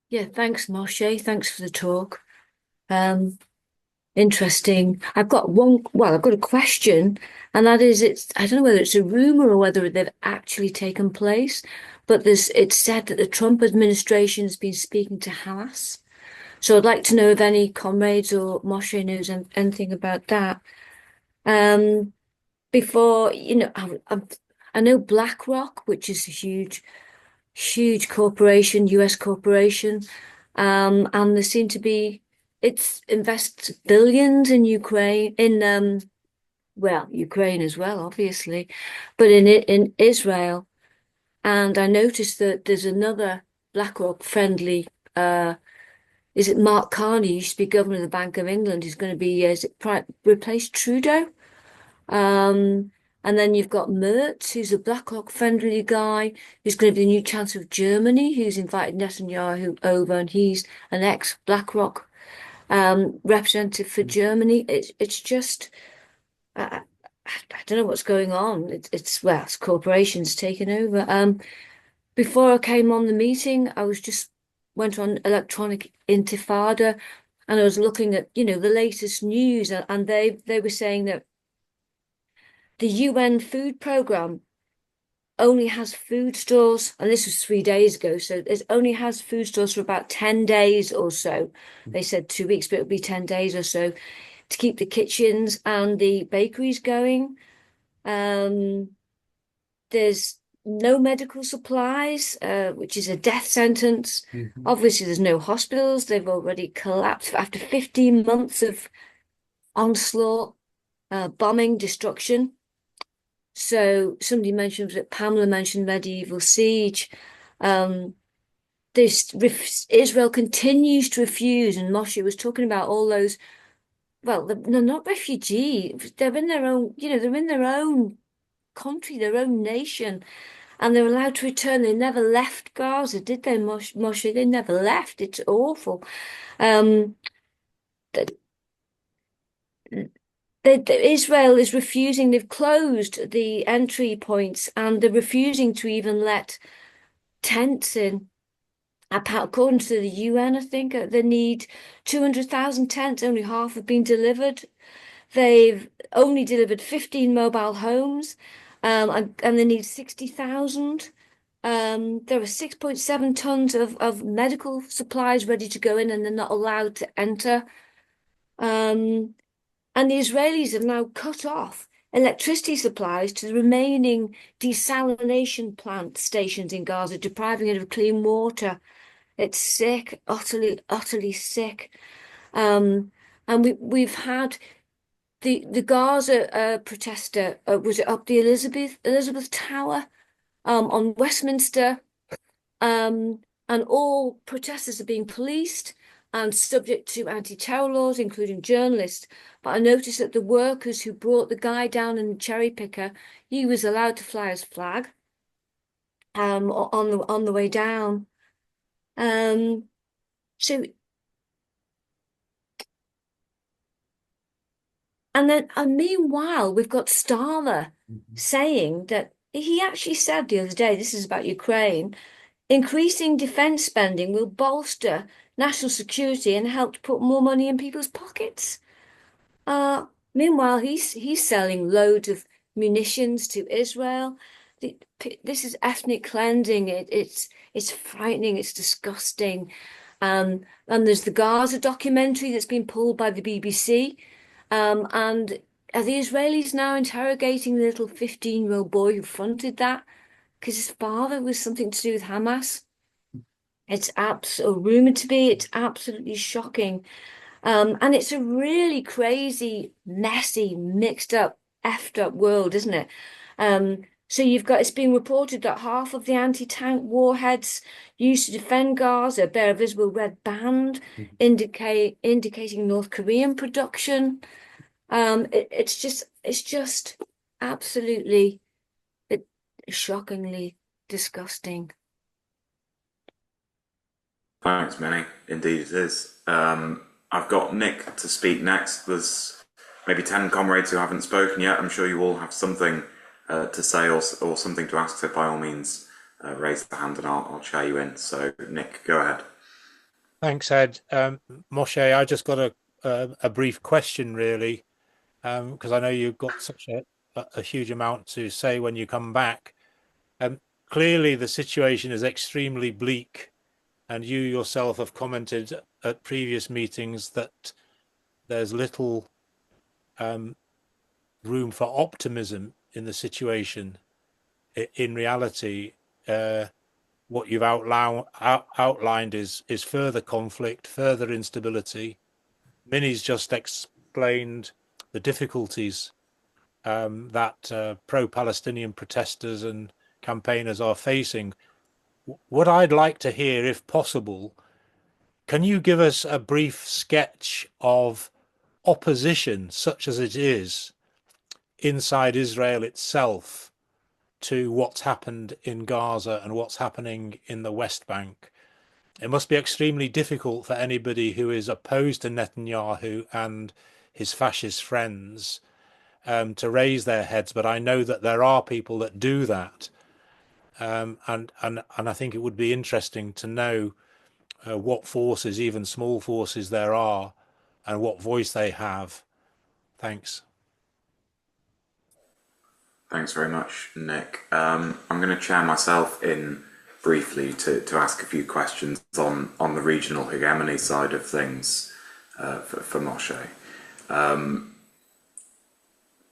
Yeah, thanks, Moshé. Thanks for the talk. Interesting. I've got a question, and that is, I don't know whether it's a rumor or whether they've actually taken place, but it's said that the Trump administration has been speaking to Hamas. So I'd like to know if any comrades or Moshé knows anything about that. Before, I know BlackRock, which is a huge corporation, US corporation, and there seem to be, it's invests billions in Ukraine, Ukraine as well, obviously, but in Israel. And I noticed that there's another BlackRock friendly, is it Mark Carney, who used to be governor of the Bank of England, who's going to be, replace Trudeau? And then you've got Merz, who's a BlackRock friendly guy, who's going to be the new Chancellor of Germany, who's invited Netanyahu over, and he's an ex-BlackRock representative for Germany. It's just, I don't know what's going on. It's corporations taking over. Before I came on the meeting, I went on Electronic Intifada, and I was looking at, the latest news, and they were saying that the UN food program only has food stores, and this was 3 days ago, so it only has food stores for about 10 days or so. They said 2 weeks, but it'll be 10 days or so to keep the kitchens and the bakeries going. There's no medical supplies, which is a death sentence. Mm-hmm. Obviously, there's no hospitals. They've already collapsed after 15 months of onslaught, bombing, destruction. So somebody mentioned that Pamela mentioned medieval siege. Israel continues to refuse, and Moshé was talking about all those. Well, they're not refugees. They're in their own, they're in their own country, their own nation, and they're allowed to return. They never left Gaza, did they, Moshé? They never left. It's awful. Israel is refusing. They've closed the entry points, and they're refusing to even let tents in. According to the UN, I think they need 200,000 tents. Only half have been delivered. They've only delivered 15 mobile homes, and they need 60,000. There are 6.7 tons of medical supplies ready to go in, and they're not allowed to enter. And the Israelis have now cut off electricity supplies to the remaining desalination plant stations in Gaza, depriving it of clean water. It's sick, utterly sick. And we've had the Gaza protester was it up the Elizabeth Tower on Westminster, and all protesters are being policed and subject to anti-terror laws, including journalists. But I noticed that the workers who brought the guy down in the cherry picker, he was allowed to fly his flag on the way down. So, and meanwhile, we've got Starmer saying that he actually said the other day, this is about Ukraine, increasing defense spending will bolster national security and help to put more money in people's pockets. Meanwhile, he's selling loads of munitions to Israel. This is ethnic cleansing. It's frightening. It's disgusting. And there's the Gaza documentary that's been pulled by the BBC. And are the Israelis now interrogating the little 15-year-old boy who fronted that? Because his father was something to do with Hamas. It's rumored to be. It's absolutely shocking. And it's a really crazy, messy, mixed up, effed up world, isn't it? So it's being reported that half of the anti-tank warheads used to defend Gaza bear a visible red band, indicating North Korean production. It's just absolutely shockingly disgusting. Thanks, Minnie. Indeed it is. I've got Nick to speak next. There's maybe 10 comrades who haven't spoken yet. I'm sure you all have something to say or something to ask, so by all means raise the hand and I'll chair you in. So Nick, go ahead. Thanks, Ed. Moshé, I just got a brief question really, because I know you've got such a huge amount to say when you come back. Clearly the situation is extremely bleak, and you yourself have commented at previous meetings that there's little room for optimism in the situation. In reality, what you've outlined is further conflict, further instability. Minnie's just explained the difficulties that pro-Palestinian protesters and campaigners are facing. What I'd like to hear, if possible, can you give us a brief sketch of opposition, such as it is, inside Israel itself to what's happened in Gaza and what's happening in the West Bank? It must be extremely difficult for anybody who is opposed to Netanyahu and his fascist friends to raise their heads, but I know that there are people that do that. And I think it would be interesting to know what forces, even small forces, there are and what voice they have. Thanks. Thanks very much, Nick. I'm going to chair myself in briefly to ask a few questions on the regional hegemony side of things for Moshé.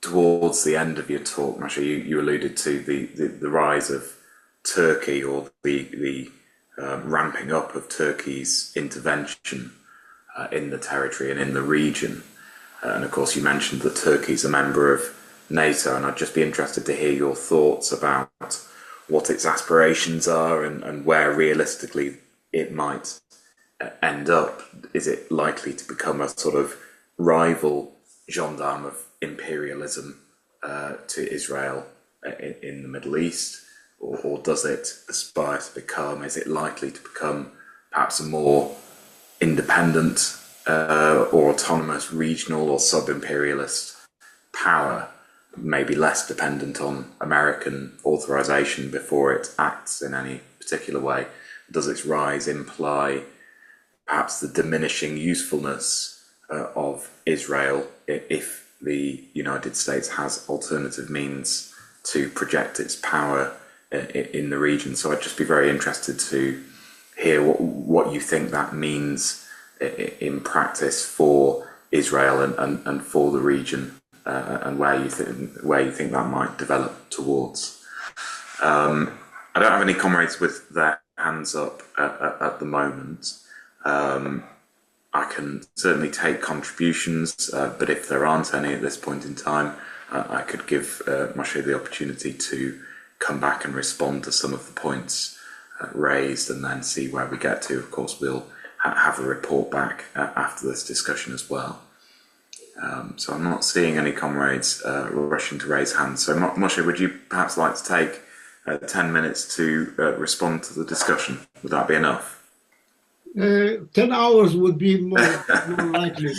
Towards the end of your talk, Moshé, you alluded to the rise of Turkey, or the ramping up of Turkey's intervention in the territory and in the region. And of course, you mentioned that Turkey's a member of NATO, and I'd just be interested to hear your thoughts about what its aspirations are and where realistically it might end up? Is it likely to become a sort of rival gendarme of imperialism to Israel in the Middle East? Or does it aspire to become, is it likely to become perhaps a more independent or autonomous regional or sub-imperialist power, maybe less dependent on American authorization before it acts in any particular way? Does its rise imply perhaps the diminishing usefulness of Israel if the United States has alternative means to project its power in the region? So I'd just be very interested to hear what you think that means in practice for Israel and for the region, and where you think that might develop towards. I don't have any comrades with their hands up at the moment. I can certainly take contributions, but if there aren't any at this point in time, I could give Moshé the opportunity to come back and respond to some of the points raised and then see where we get to. Of course, we'll have a report back after this discussion as well. So I'm not seeing any comrades rushing to raise hands. So Moshé, would you perhaps like to take 10 minutes to respond to the discussion? Would that be enough? 10 hours would be more likely.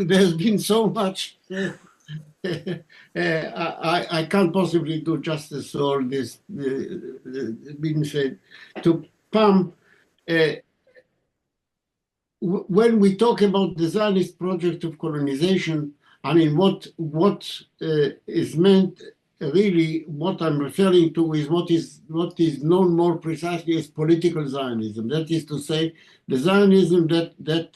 There's been so much. I can't possibly do justice to all this being said. To Pam, when we talk about the Zionist project of colonization, I mean, what is meant really, what I'm referring to is what is known more precisely as political Zionism. That is to say, the Zionism that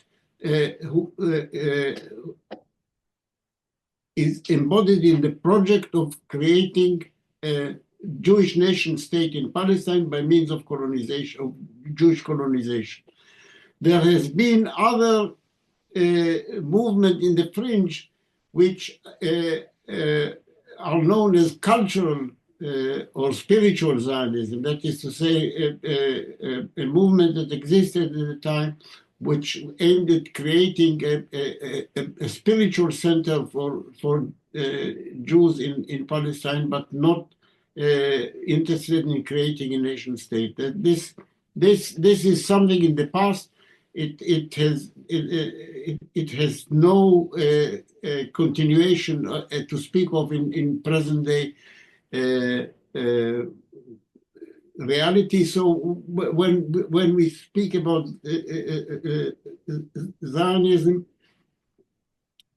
is embodied in the project of creating a Jewish nation state in Palestine by means of colonization, of Jewish colonization. There has been other movement in the fringe which are known as cultural or spiritual Zionism. That is to say, a movement that existed at the time which aimed at creating a spiritual center for Jews in Palestine, but not interested in creating a nation state. This is something in the past. It has no continuation to speak of in present day reality. So when we speak about Zionism,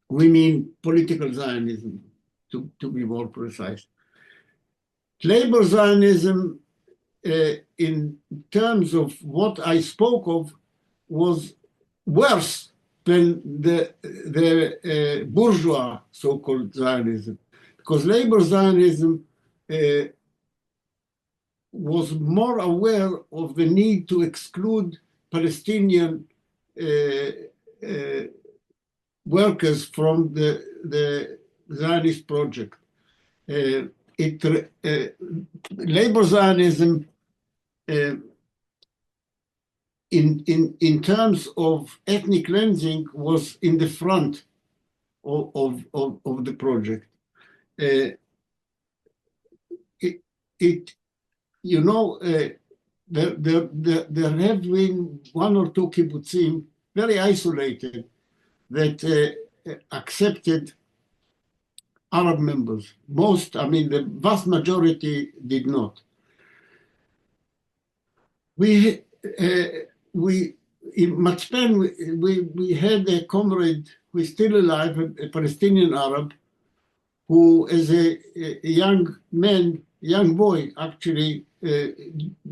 we mean political Zionism, to be more precise. Labor Zionism, in terms of what I spoke of, was worse than the bourgeois so-called Zionism, because labor Zionism was more aware of the need to exclude Palestinian workers from the Zionist project. Labor Zionism, in terms of ethnic cleansing, was in the front of the project. There have been one or two kibbutzim, very isolated, that accepted Arab members. The vast majority did not. In Matpen, we had a comrade who is still alive, a Palestinian Arab, who as a young boy, actually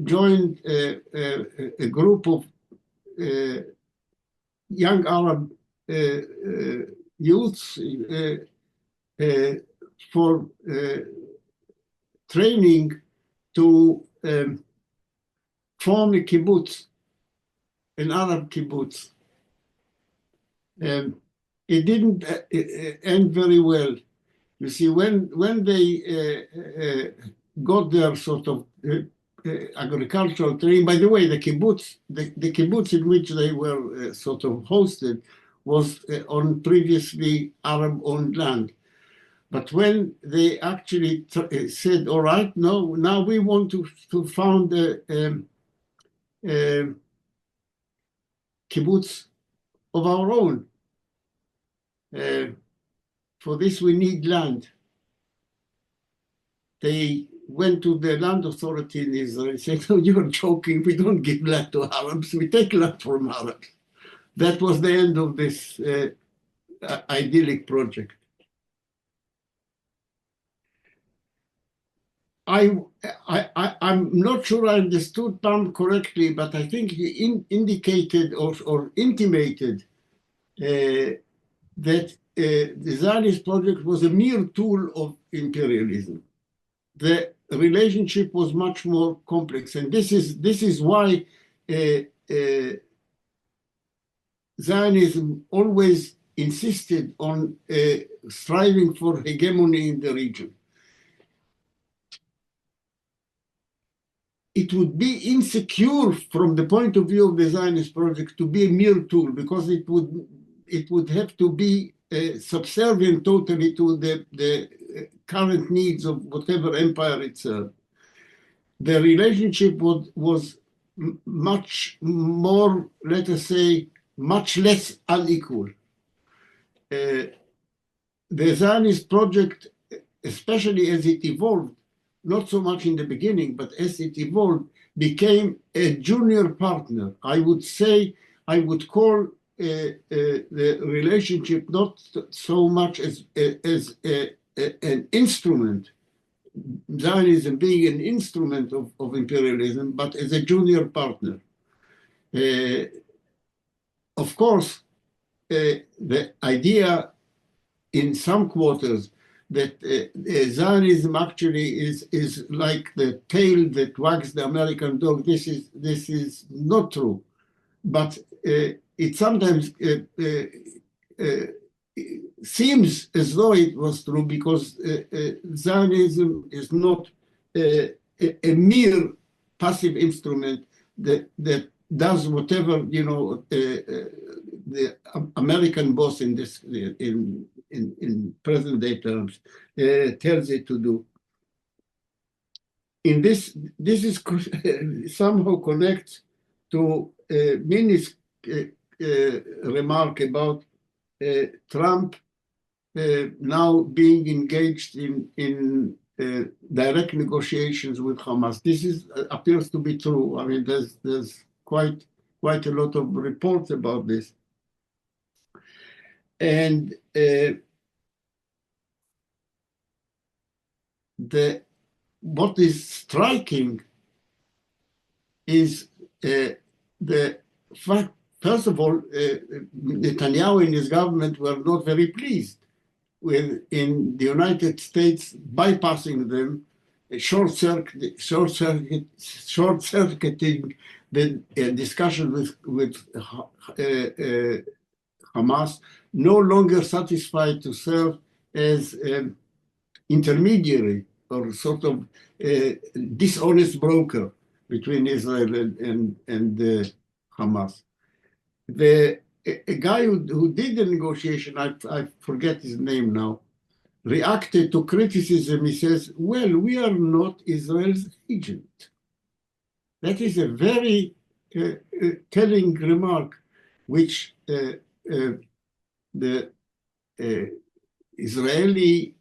joined a group of young Arab youths for training to form a kibbutz, an Arab kibbutz. It didn't end very well. You see, when they got their sort of agricultural terrain. By the way, the kibbutz in which they were sort of hosted was on previously Arab-owned land. But when they actually said, all right, no, now we want to found a kibbutz of our own. For this, we need land. They went to the land authority in Israel and said, no, you're joking. We don't give land to Arabs. We take land from Arabs. That was the end of this idyllic project. I'm not sure I understood Pam correctly, but I think he indicated or intimated that the Zionist project was a mere tool of imperialism. The relationship was much more complex, and this is why Zionism always insisted on striving for hegemony in the region. It would be insecure from the point of view of the Zionist project to be a mere tool, because it would have to be subservient totally to the current needs of whatever empire it served. The relationship was much more, let us say, much less unequal. The Zionist project, especially as it evolved, not so much in the beginning, but as it evolved, became a junior partner. I would say, I would call the relationship not so much as an instrument, Zionism being an instrument of imperialism, but as a junior partner. Of course, the idea in some quarters that Zionism actually is like the tail that wags the American dog. This is not true, but it sometimes seems as though it was true, because Zionism is not a mere passive instrument that does whatever the American boss in this in present day terms tells it to do. In this is somehow connects to Minnie's remark about Trump now being engaged in direct negotiations with Hamas. This appears to be true. I mean, there's quite a lot of reports about this. And what is striking is the fact, first of all, Netanyahu and his government were not very pleased with, in the United States, bypassing them, short-circuiting the discussion with Hamas, no longer satisfied to serve as intermediary or sort of dishonest broker between Israel and Hamas. A guy who did the negotiation, I forget his name now, reacted to criticism. He says, well, we are not Israel's agent. That is a very telling remark, which the Israeli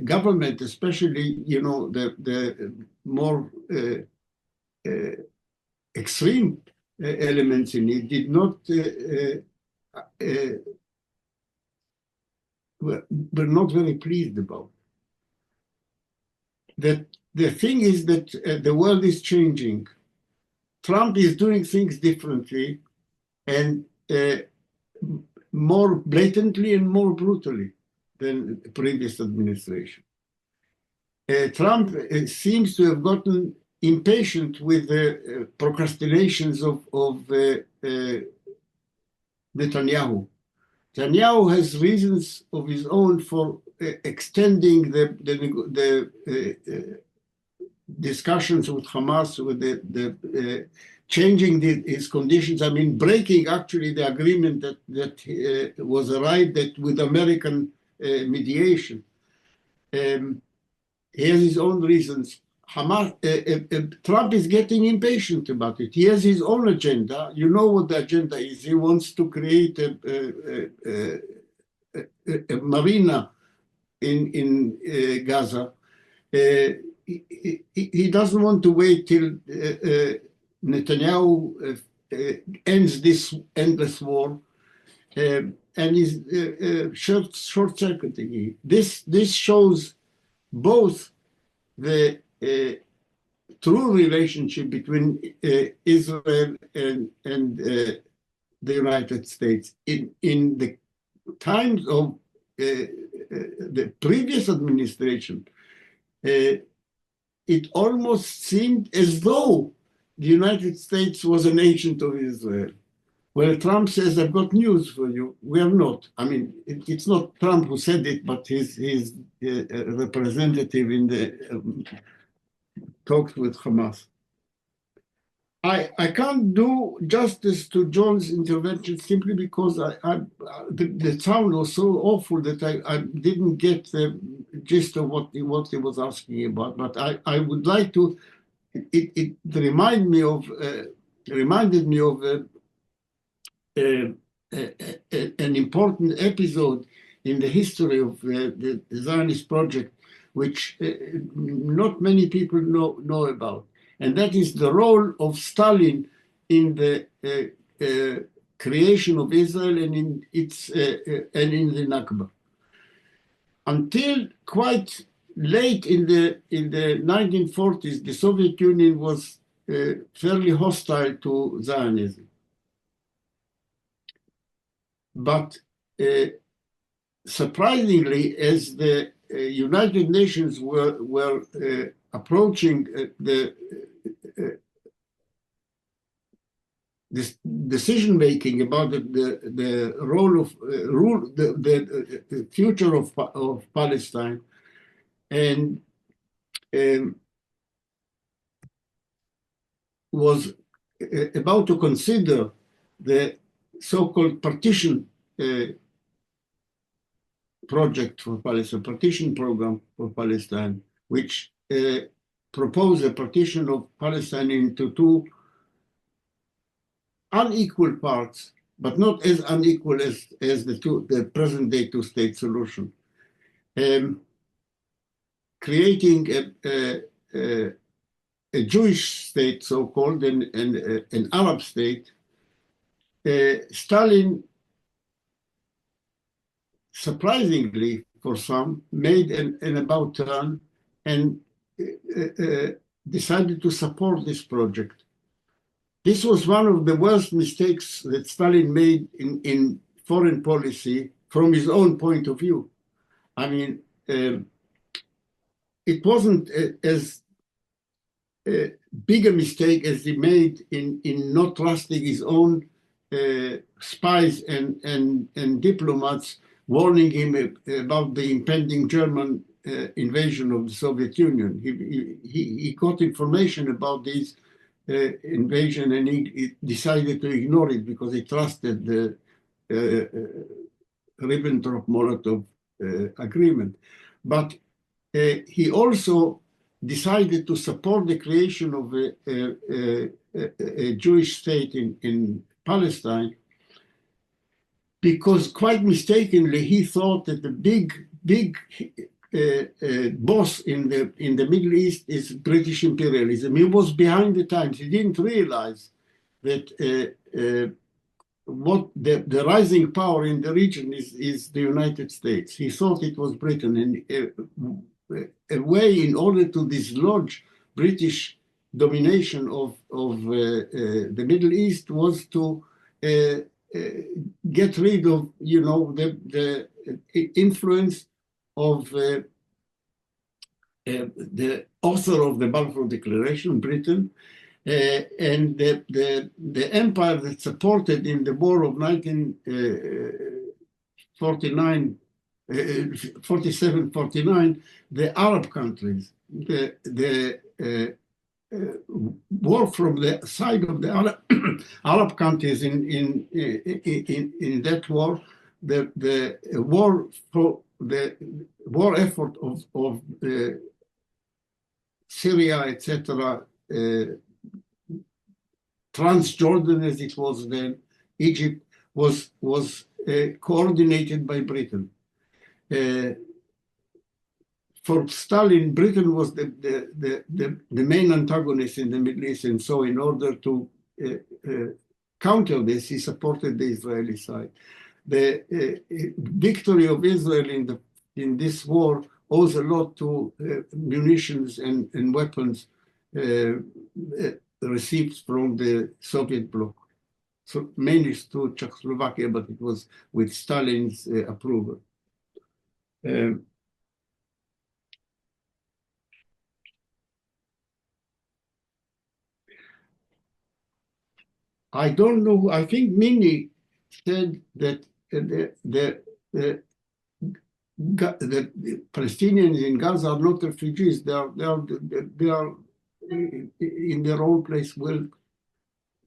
government, especially, the more extreme elements in it, did not were not very pleased about. That the thing is that the world is changing. Trump is doing things differently and more blatantly and more brutally than the previous administration. Trump seems to have gotten impatient with the procrastinations of Netanyahu. Netanyahu has reasons of his own for extending the discussions with Hamas, with the changing his conditions. I mean, breaking actually the agreement that was arrived at with American mediation. He has his own reasons. Trump is getting impatient about it. He has his own agenda. You know what the agenda is. He wants to create a marina in Gaza. He doesn't want to wait till Netanyahu ends this endless war, and is short-circuiting it. This shows both the true relationship between Israel and the United States. In the times of the previous administration, it almost seemed as though the United States was an agent of Israel. Well, Trump says, I've got news for you. We are not. I mean, it's not Trump who said it, but his representative in the talks with Hamas. I can't do justice to John's intervention simply because the sound was so awful that I didn't get the gist of what he was asking about. But I would like to. It reminded me of an important episode in the history of the Zionist project, which not many people know about. And that is the role of Stalin in the creation of Israel and in the Nakba. Until quite late in the 1940s, the Soviet Union was fairly hostile to Zionism. But surprisingly, as the United Nations were approaching this decision making about the role of the future of Palestine, and was about to consider the so-called partition project for Palestine, partition program for Palestine, which proposed a partition of Palestine into two unequal parts, but not as unequal as the present-day two-state solution, creating a Jewish state, so-called, and an Arab state. Stalin, surprisingly for some, made an about turn and decided to support this project. This was one of the worst mistakes that Stalin made in foreign policy from his own point of view. I mean, it wasn't as big a mistake as he made in not trusting his own spies and diplomats, warning him about the impending German invasion of the Soviet Union. He got information about this invasion, and he decided to ignore it because he trusted the Ribbentrop-Molotov agreement. But he also decided to support the creation of a Jewish state in Palestine, because quite mistakenly he thought that the big boss in the Middle East is British imperialism. He was behind the times. He didn't realize that what the rising power in the region is the United States. He thought it was Britain, and a way in order to dislodge British domination of the Middle East was to get rid of, the influence of the author of the Balfour Declaration, Britain, and the empire that supported in the war of 47-49, the Arab countries, war from the side of the Arab countries in that war, the war for the war effort of Syria, etc., Transjordan as it was then, Egypt, was coordinated by Britain. For Stalin, Britain was the main antagonist in the Middle East, and so in order to counter this, he supported the Israeli side. The victory of Israel in this war owes a lot to munitions and weapons received from the Soviet bloc. So mainly to Czechoslovakia, but it was with Stalin's approval. I don't know. I think Minnie said that the Palestinians in Gaza are not refugees. They are in their own place. Well,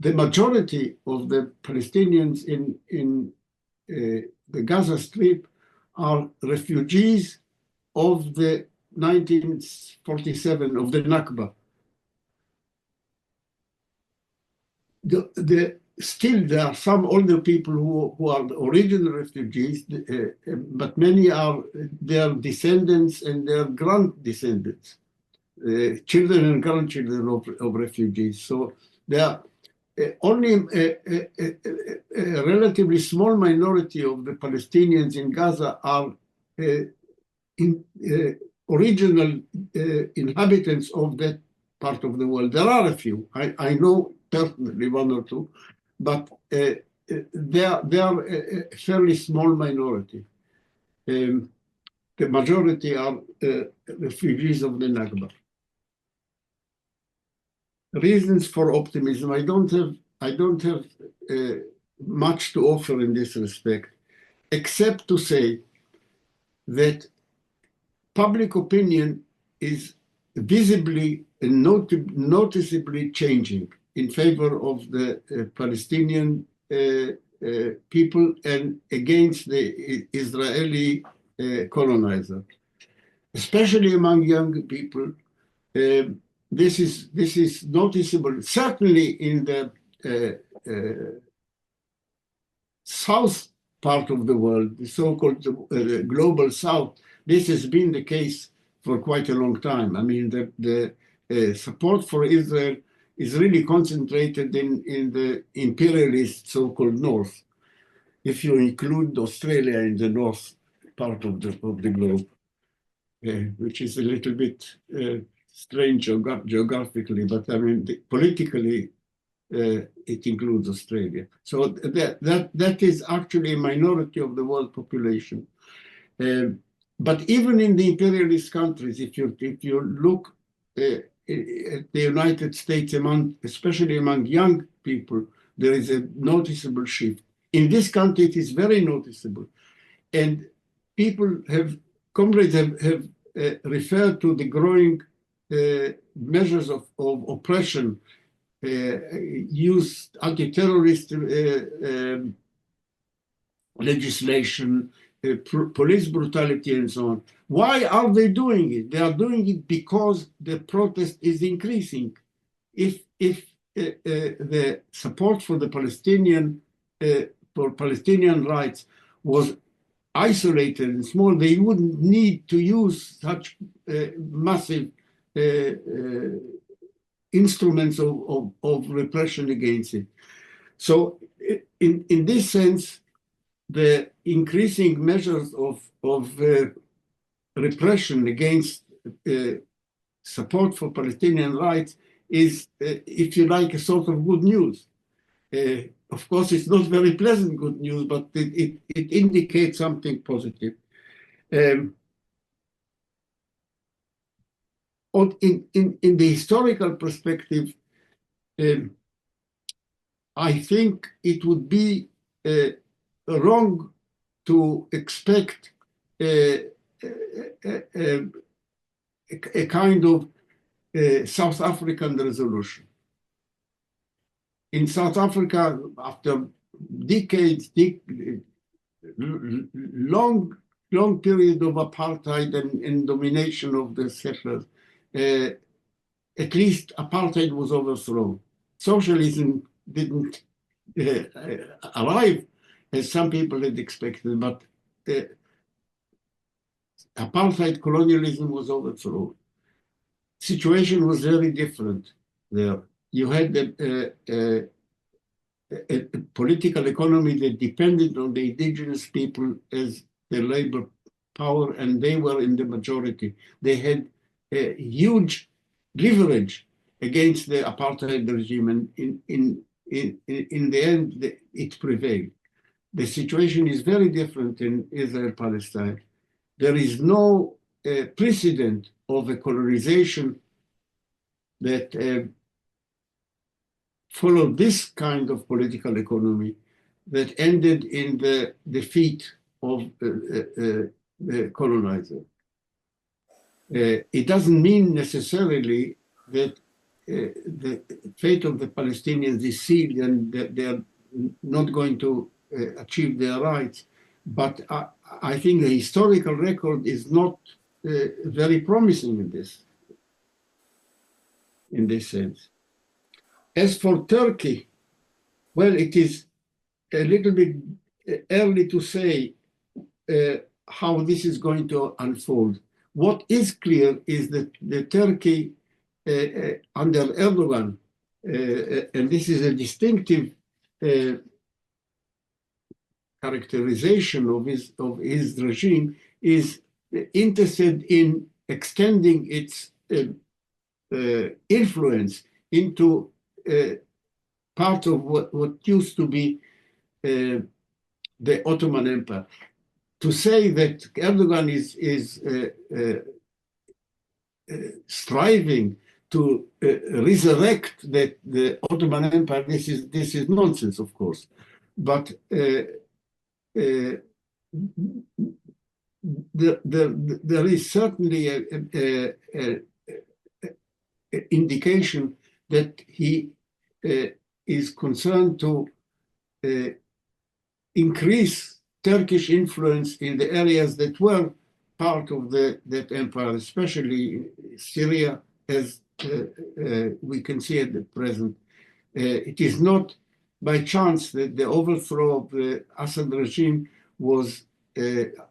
the majority of the Palestinians in the Gaza Strip are refugees of the 1947, of the Nakba. Still, there are some older people who are original refugees, but many are their descendants and their grand-descendants, children and grandchildren of refugees. So there are only a relatively small minority of the Palestinians in Gaza are original inhabitants of that part of the world. There are a few. I know personally one or two, but they are a fairly small minority. The majority are refugees of the Nakba. Reasons for optimism. I don't have much to offer in this respect, except to say that public opinion is visibly and noticeably changing in favor of the Palestinian people and against the Israeli colonizer, especially among young people. This is noticeable, certainly in the south part of the world, the so-called global south. This has been the case for quite a long time. I mean, the support for Israel is really concentrated in the imperialist so-called north, if you include Australia in the north part of the globe, which is a little bit strange geographically, but I mean, politically, it includes Australia. So that is actually a minority of the world population. But even in the imperialist countries, if you look at the United States, especially among young people, there is a noticeable shift. In this country, it is very noticeable. And comrades have referred to the growing measures of oppression, use anti-terrorist legislation, police brutality, and so on. Why are they doing it? They are doing it because the protest is increasing. If the support for the Palestinian rights was isolated and small, they wouldn't need to use such massive instruments of repression against it. So in this sense, the increasing measures of repression against support for Palestinian rights is, if you like, a sort of good news. Of course, it's not very pleasant good news, but it indicates something positive. In the historical perspective, I think it would be wrong to expect a kind of South African resolution. In South Africa, after decades, long period of apartheid and domination of the settlers, at least apartheid was overthrown. Socialism didn't arrive as some people had expected, but apartheid colonialism was overthrown. Situation was very different there. You had a political economy that depended on the indigenous people as the labor power, and they were in the majority. They had a huge leverage against the apartheid regime, and in the end, it prevailed. The situation is very different in Israel-Palestine. There is no precedent of a colonization that followed this kind of political economy that ended in the defeat of the colonizer. It doesn't mean necessarily that the fate of the Palestinians is sealed and that they are not going to achieve their rights, but I think the historical record is not very promising in this sense. As for Turkey, well, it is a little bit early to say how this is going to unfold. What is clear is that the Turkey under Erdogan, and this is a distinctive characterization of his regime, is interested in extending its influence into part of what used to be the Ottoman Empire. To say that Erdogan is striving to resurrect the Ottoman Empire, this is nonsense, of course. But there is certainly an indication that he is concerned to increase Turkish influence in the areas that were part of that empire, especially Syria, as we can see at the present. It is not by chance that the overthrow of the Assad regime was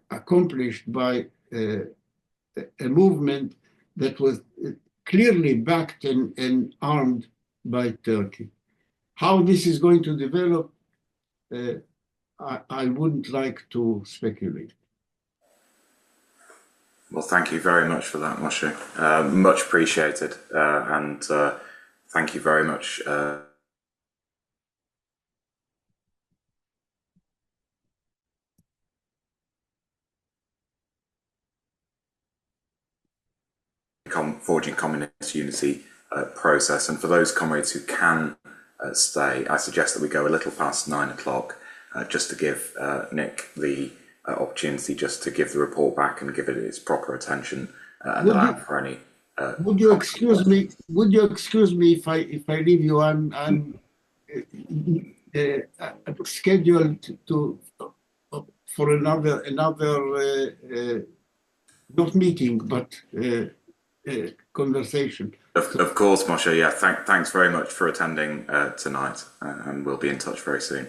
accomplished by a movement that was clearly backed and armed by Turkey. How this is going to develop, I wouldn't like to speculate. Well, thank you very much for that, Moshé. Much appreciated, and thank you very much. Forging communist unity process, and for those comrades who can stay, I suggest that we go a little past 9 o'clock, just to give Nick the opportunity just to give the report back and give it its proper attention, and allow for any. Would you excuse me? Would you excuse me if I leave you? I'm scheduled for another not meeting, but conversation. Of course, Moshé. Yeah, thanks very much for attending tonight, and we'll be in touch very soon.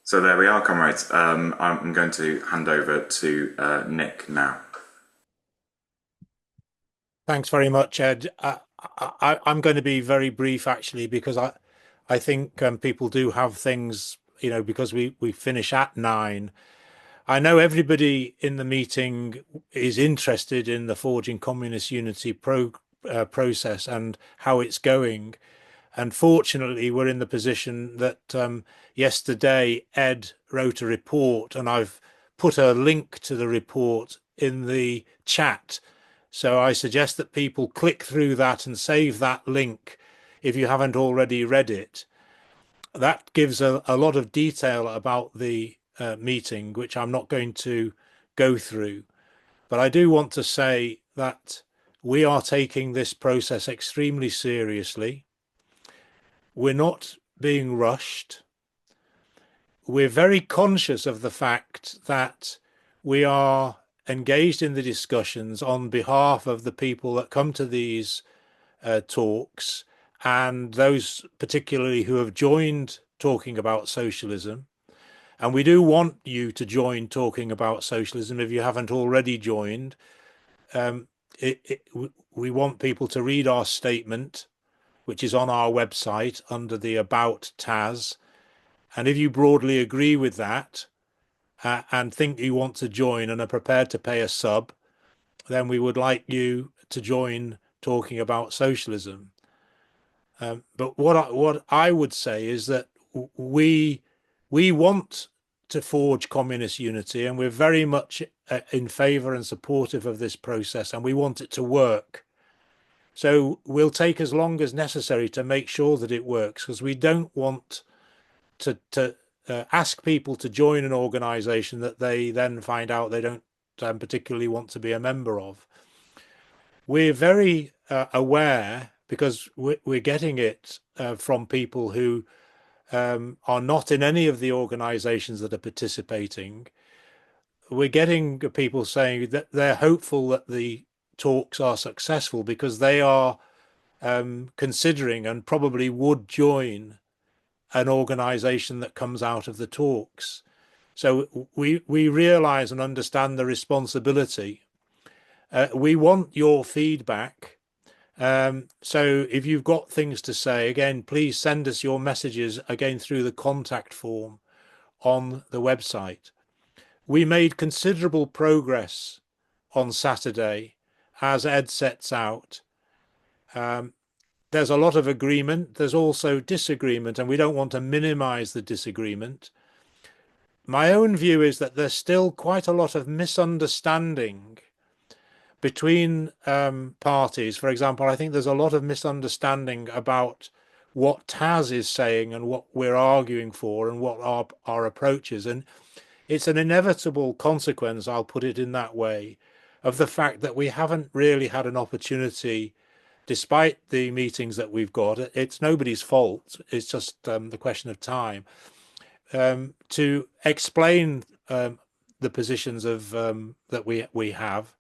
So there we are, comrades. I'm going to hand over to Nick now. Thanks very much, Ed. I'm going to be very brief, actually, because I think people do have things, because we finish at 9. I know everybody in the meeting is interested in the Forging Communist Unity process and how it's going. And fortunately, we're in the position that yesterday Ed wrote a report, and I've put a link to the report in the chat. So I suggest that people click through that and save that link if you haven't already read it. That gives a lot of detail about the meeting, which I'm not going to go through. But I do want to say that we are taking this process extremely seriously. We're not being rushed. We're very conscious of the fact that we are engaged in the discussions on behalf of the people that come to these talks, and those particularly who have joined talking about socialism. And we do want you to join talking about socialism if you haven't already joined. We want people to read our statement, which is on our website under the About TAS. And if you broadly agree with that and think you want to join and are prepared to pay a sub, then we would like you to join talking about socialism. But what I would say is that we want to forge communist unity, and we're very much in favor and supportive of this process, and we want it to work. So we'll take as long as necessary to make sure that it works, because we don't want to ask people to join an organization that they then find out they don't particularly want to be a member of. We're very aware, because we're getting it from people who are not in any of the organizations that are participating. We're getting people saying that they're hopeful that the talks are successful because they are considering and probably would join an organization that comes out of the talks. So we realize and understand the responsibility. We want your feedback. So if you've got things to say, again, please send us your messages again through the contact form on the website. We made considerable progress on Saturday, as Ed sets out. There's a lot of agreement. There's also disagreement, and we don't want to minimize the disagreement. My own view is that there's still quite a lot of misunderstanding between parties. For example, I think there's a lot of misunderstanding about what TAS is saying and what we're arguing for and what our approach is. And it's an inevitable consequence, I'll put it in that way, of the fact that we haven't really had an opportunity, despite the meetings that we've got. It's nobody's fault. It's just the question of time to explain the positions of that we have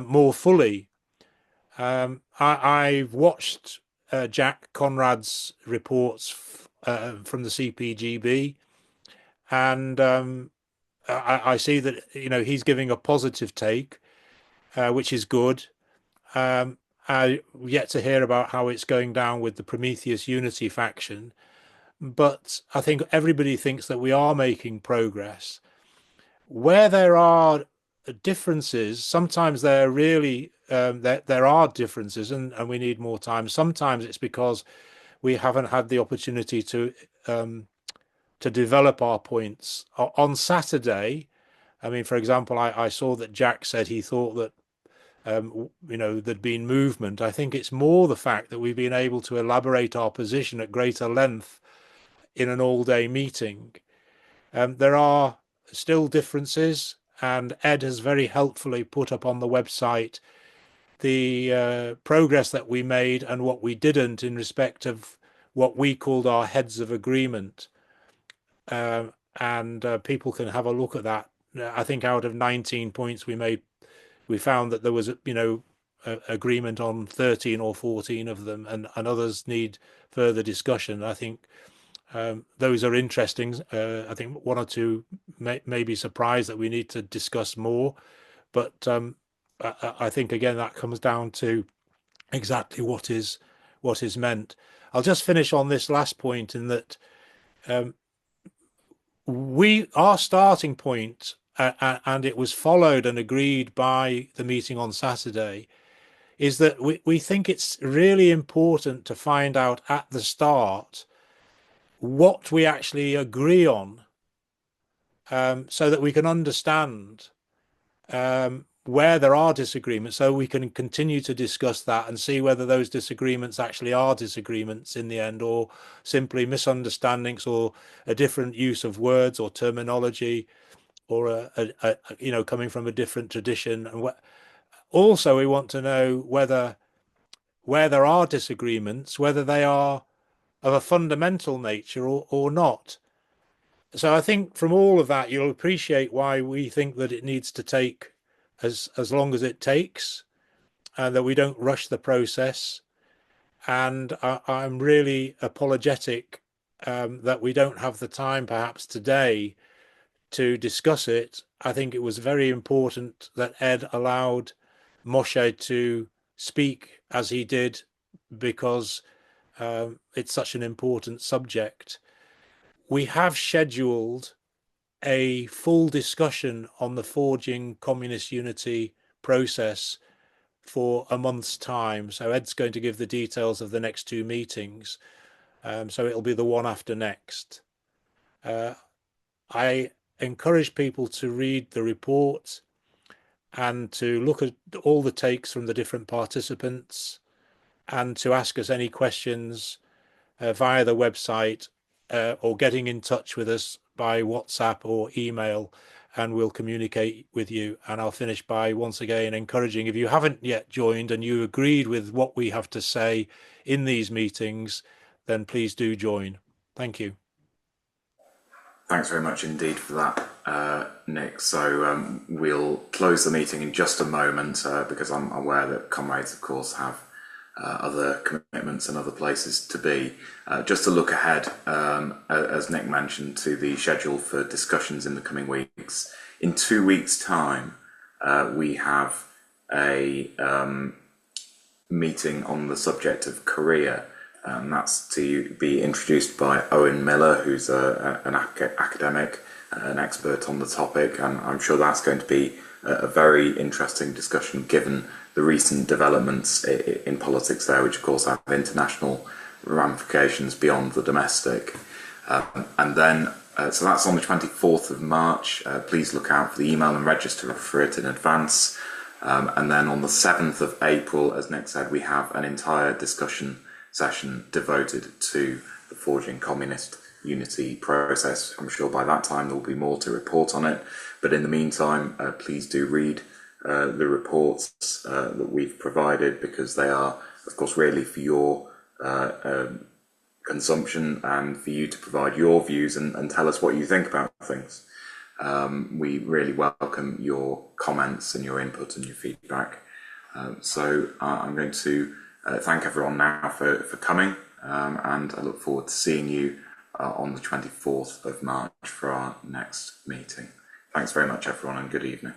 more fully. I've watched Jack Conrad's reports from the CPGB, and I see that he's giving a positive take, which is good. I yet to hear about how it's going down with the Prometheus Unity faction, but I think everybody thinks that we are making progress. Where there are differences, sometimes there really there are differences, and we need more time. Sometimes it's because we haven't had the opportunity to develop our points. On Saturday, I mean, for example, I saw that Jack said he thought that there'd been movement. I think it's more the fact that we've been able to elaborate our position at greater length in an all-day meeting. There are still differences, and Ed has very helpfully put up on the website the progress that we made and what we didn't in respect of what we called our heads of agreement. And people can have a look at that. I think out of 19 points we made, we found that there was agreement on 13 or 14 of them, and others need further discussion. I think those are interesting. I think one or two may be surprised that we need to discuss more, but I think again that comes down to exactly what is meant. I'll just finish on this last point in that our starting point, and it was followed and agreed by the meeting on Saturday, is that we think it's really important to find out at the start what we actually agree on, so that we can understand where there are disagreements, so we can continue to discuss that and see whether those disagreements actually are disagreements in the end, or simply misunderstandings, or a different use of words or terminology, or you know, coming from a different tradition. And also we want to know whether, where there are disagreements, whether they are of a fundamental nature or not. So I think from all of that, you'll appreciate why we think that it needs to take as long as it takes, and that we don't rush the process. And I'm really apologetic that we don't have the time perhaps today to discuss it. I think it was very important that Ed allowed Moshé to speak as he did, because it's such an important subject. We have scheduled a full discussion on the forging communist unity process for a month's time. So Ed's going to give the details of the next two meetings. So it'll be the one after next. I encourage people to read the report and to look at all the takes from the different participants, and to ask us any questions via the website, or getting in touch with us by WhatsApp or email, and we'll communicate with you. And I'll finish by once again encouraging, if you haven't yet joined and you agreed with what we have to say in these meetings, then please do join. Thank you. Thanks very much indeed for that, Nick. So we'll close the meeting in just a moment, because I'm aware that comrades, of course, have other commitments and other places to be. Just to look ahead, as Nick mentioned, to the schedule for discussions in the coming weeks. In 2 weeks' time, we have a meeting on the subject of Korea. That's to be introduced by Owen Miller, who's an academic, an expert on the topic, and I'm sure that's going to be a very interesting discussion given the recent developments in politics there, which of course have international ramifications beyond the domestic. And then, so that's on the 24th of March. Please look out for the email and register for it in advance. And then on the 7th of April, as Nick said, we have an entire discussion session devoted to the forging communist unity process. I'm sure by that time there will be more to report on it, but in the meantime, please do read the reports that we've provided, because they are, of course, really for your consumption and for you to provide your views and tell us what you think about things. We really welcome your comments and your input and your feedback. So I'm going to thank everyone now for coming, and I look forward to seeing you on the 24th of March for our next meeting. Thanks very much, everyone, and good evening.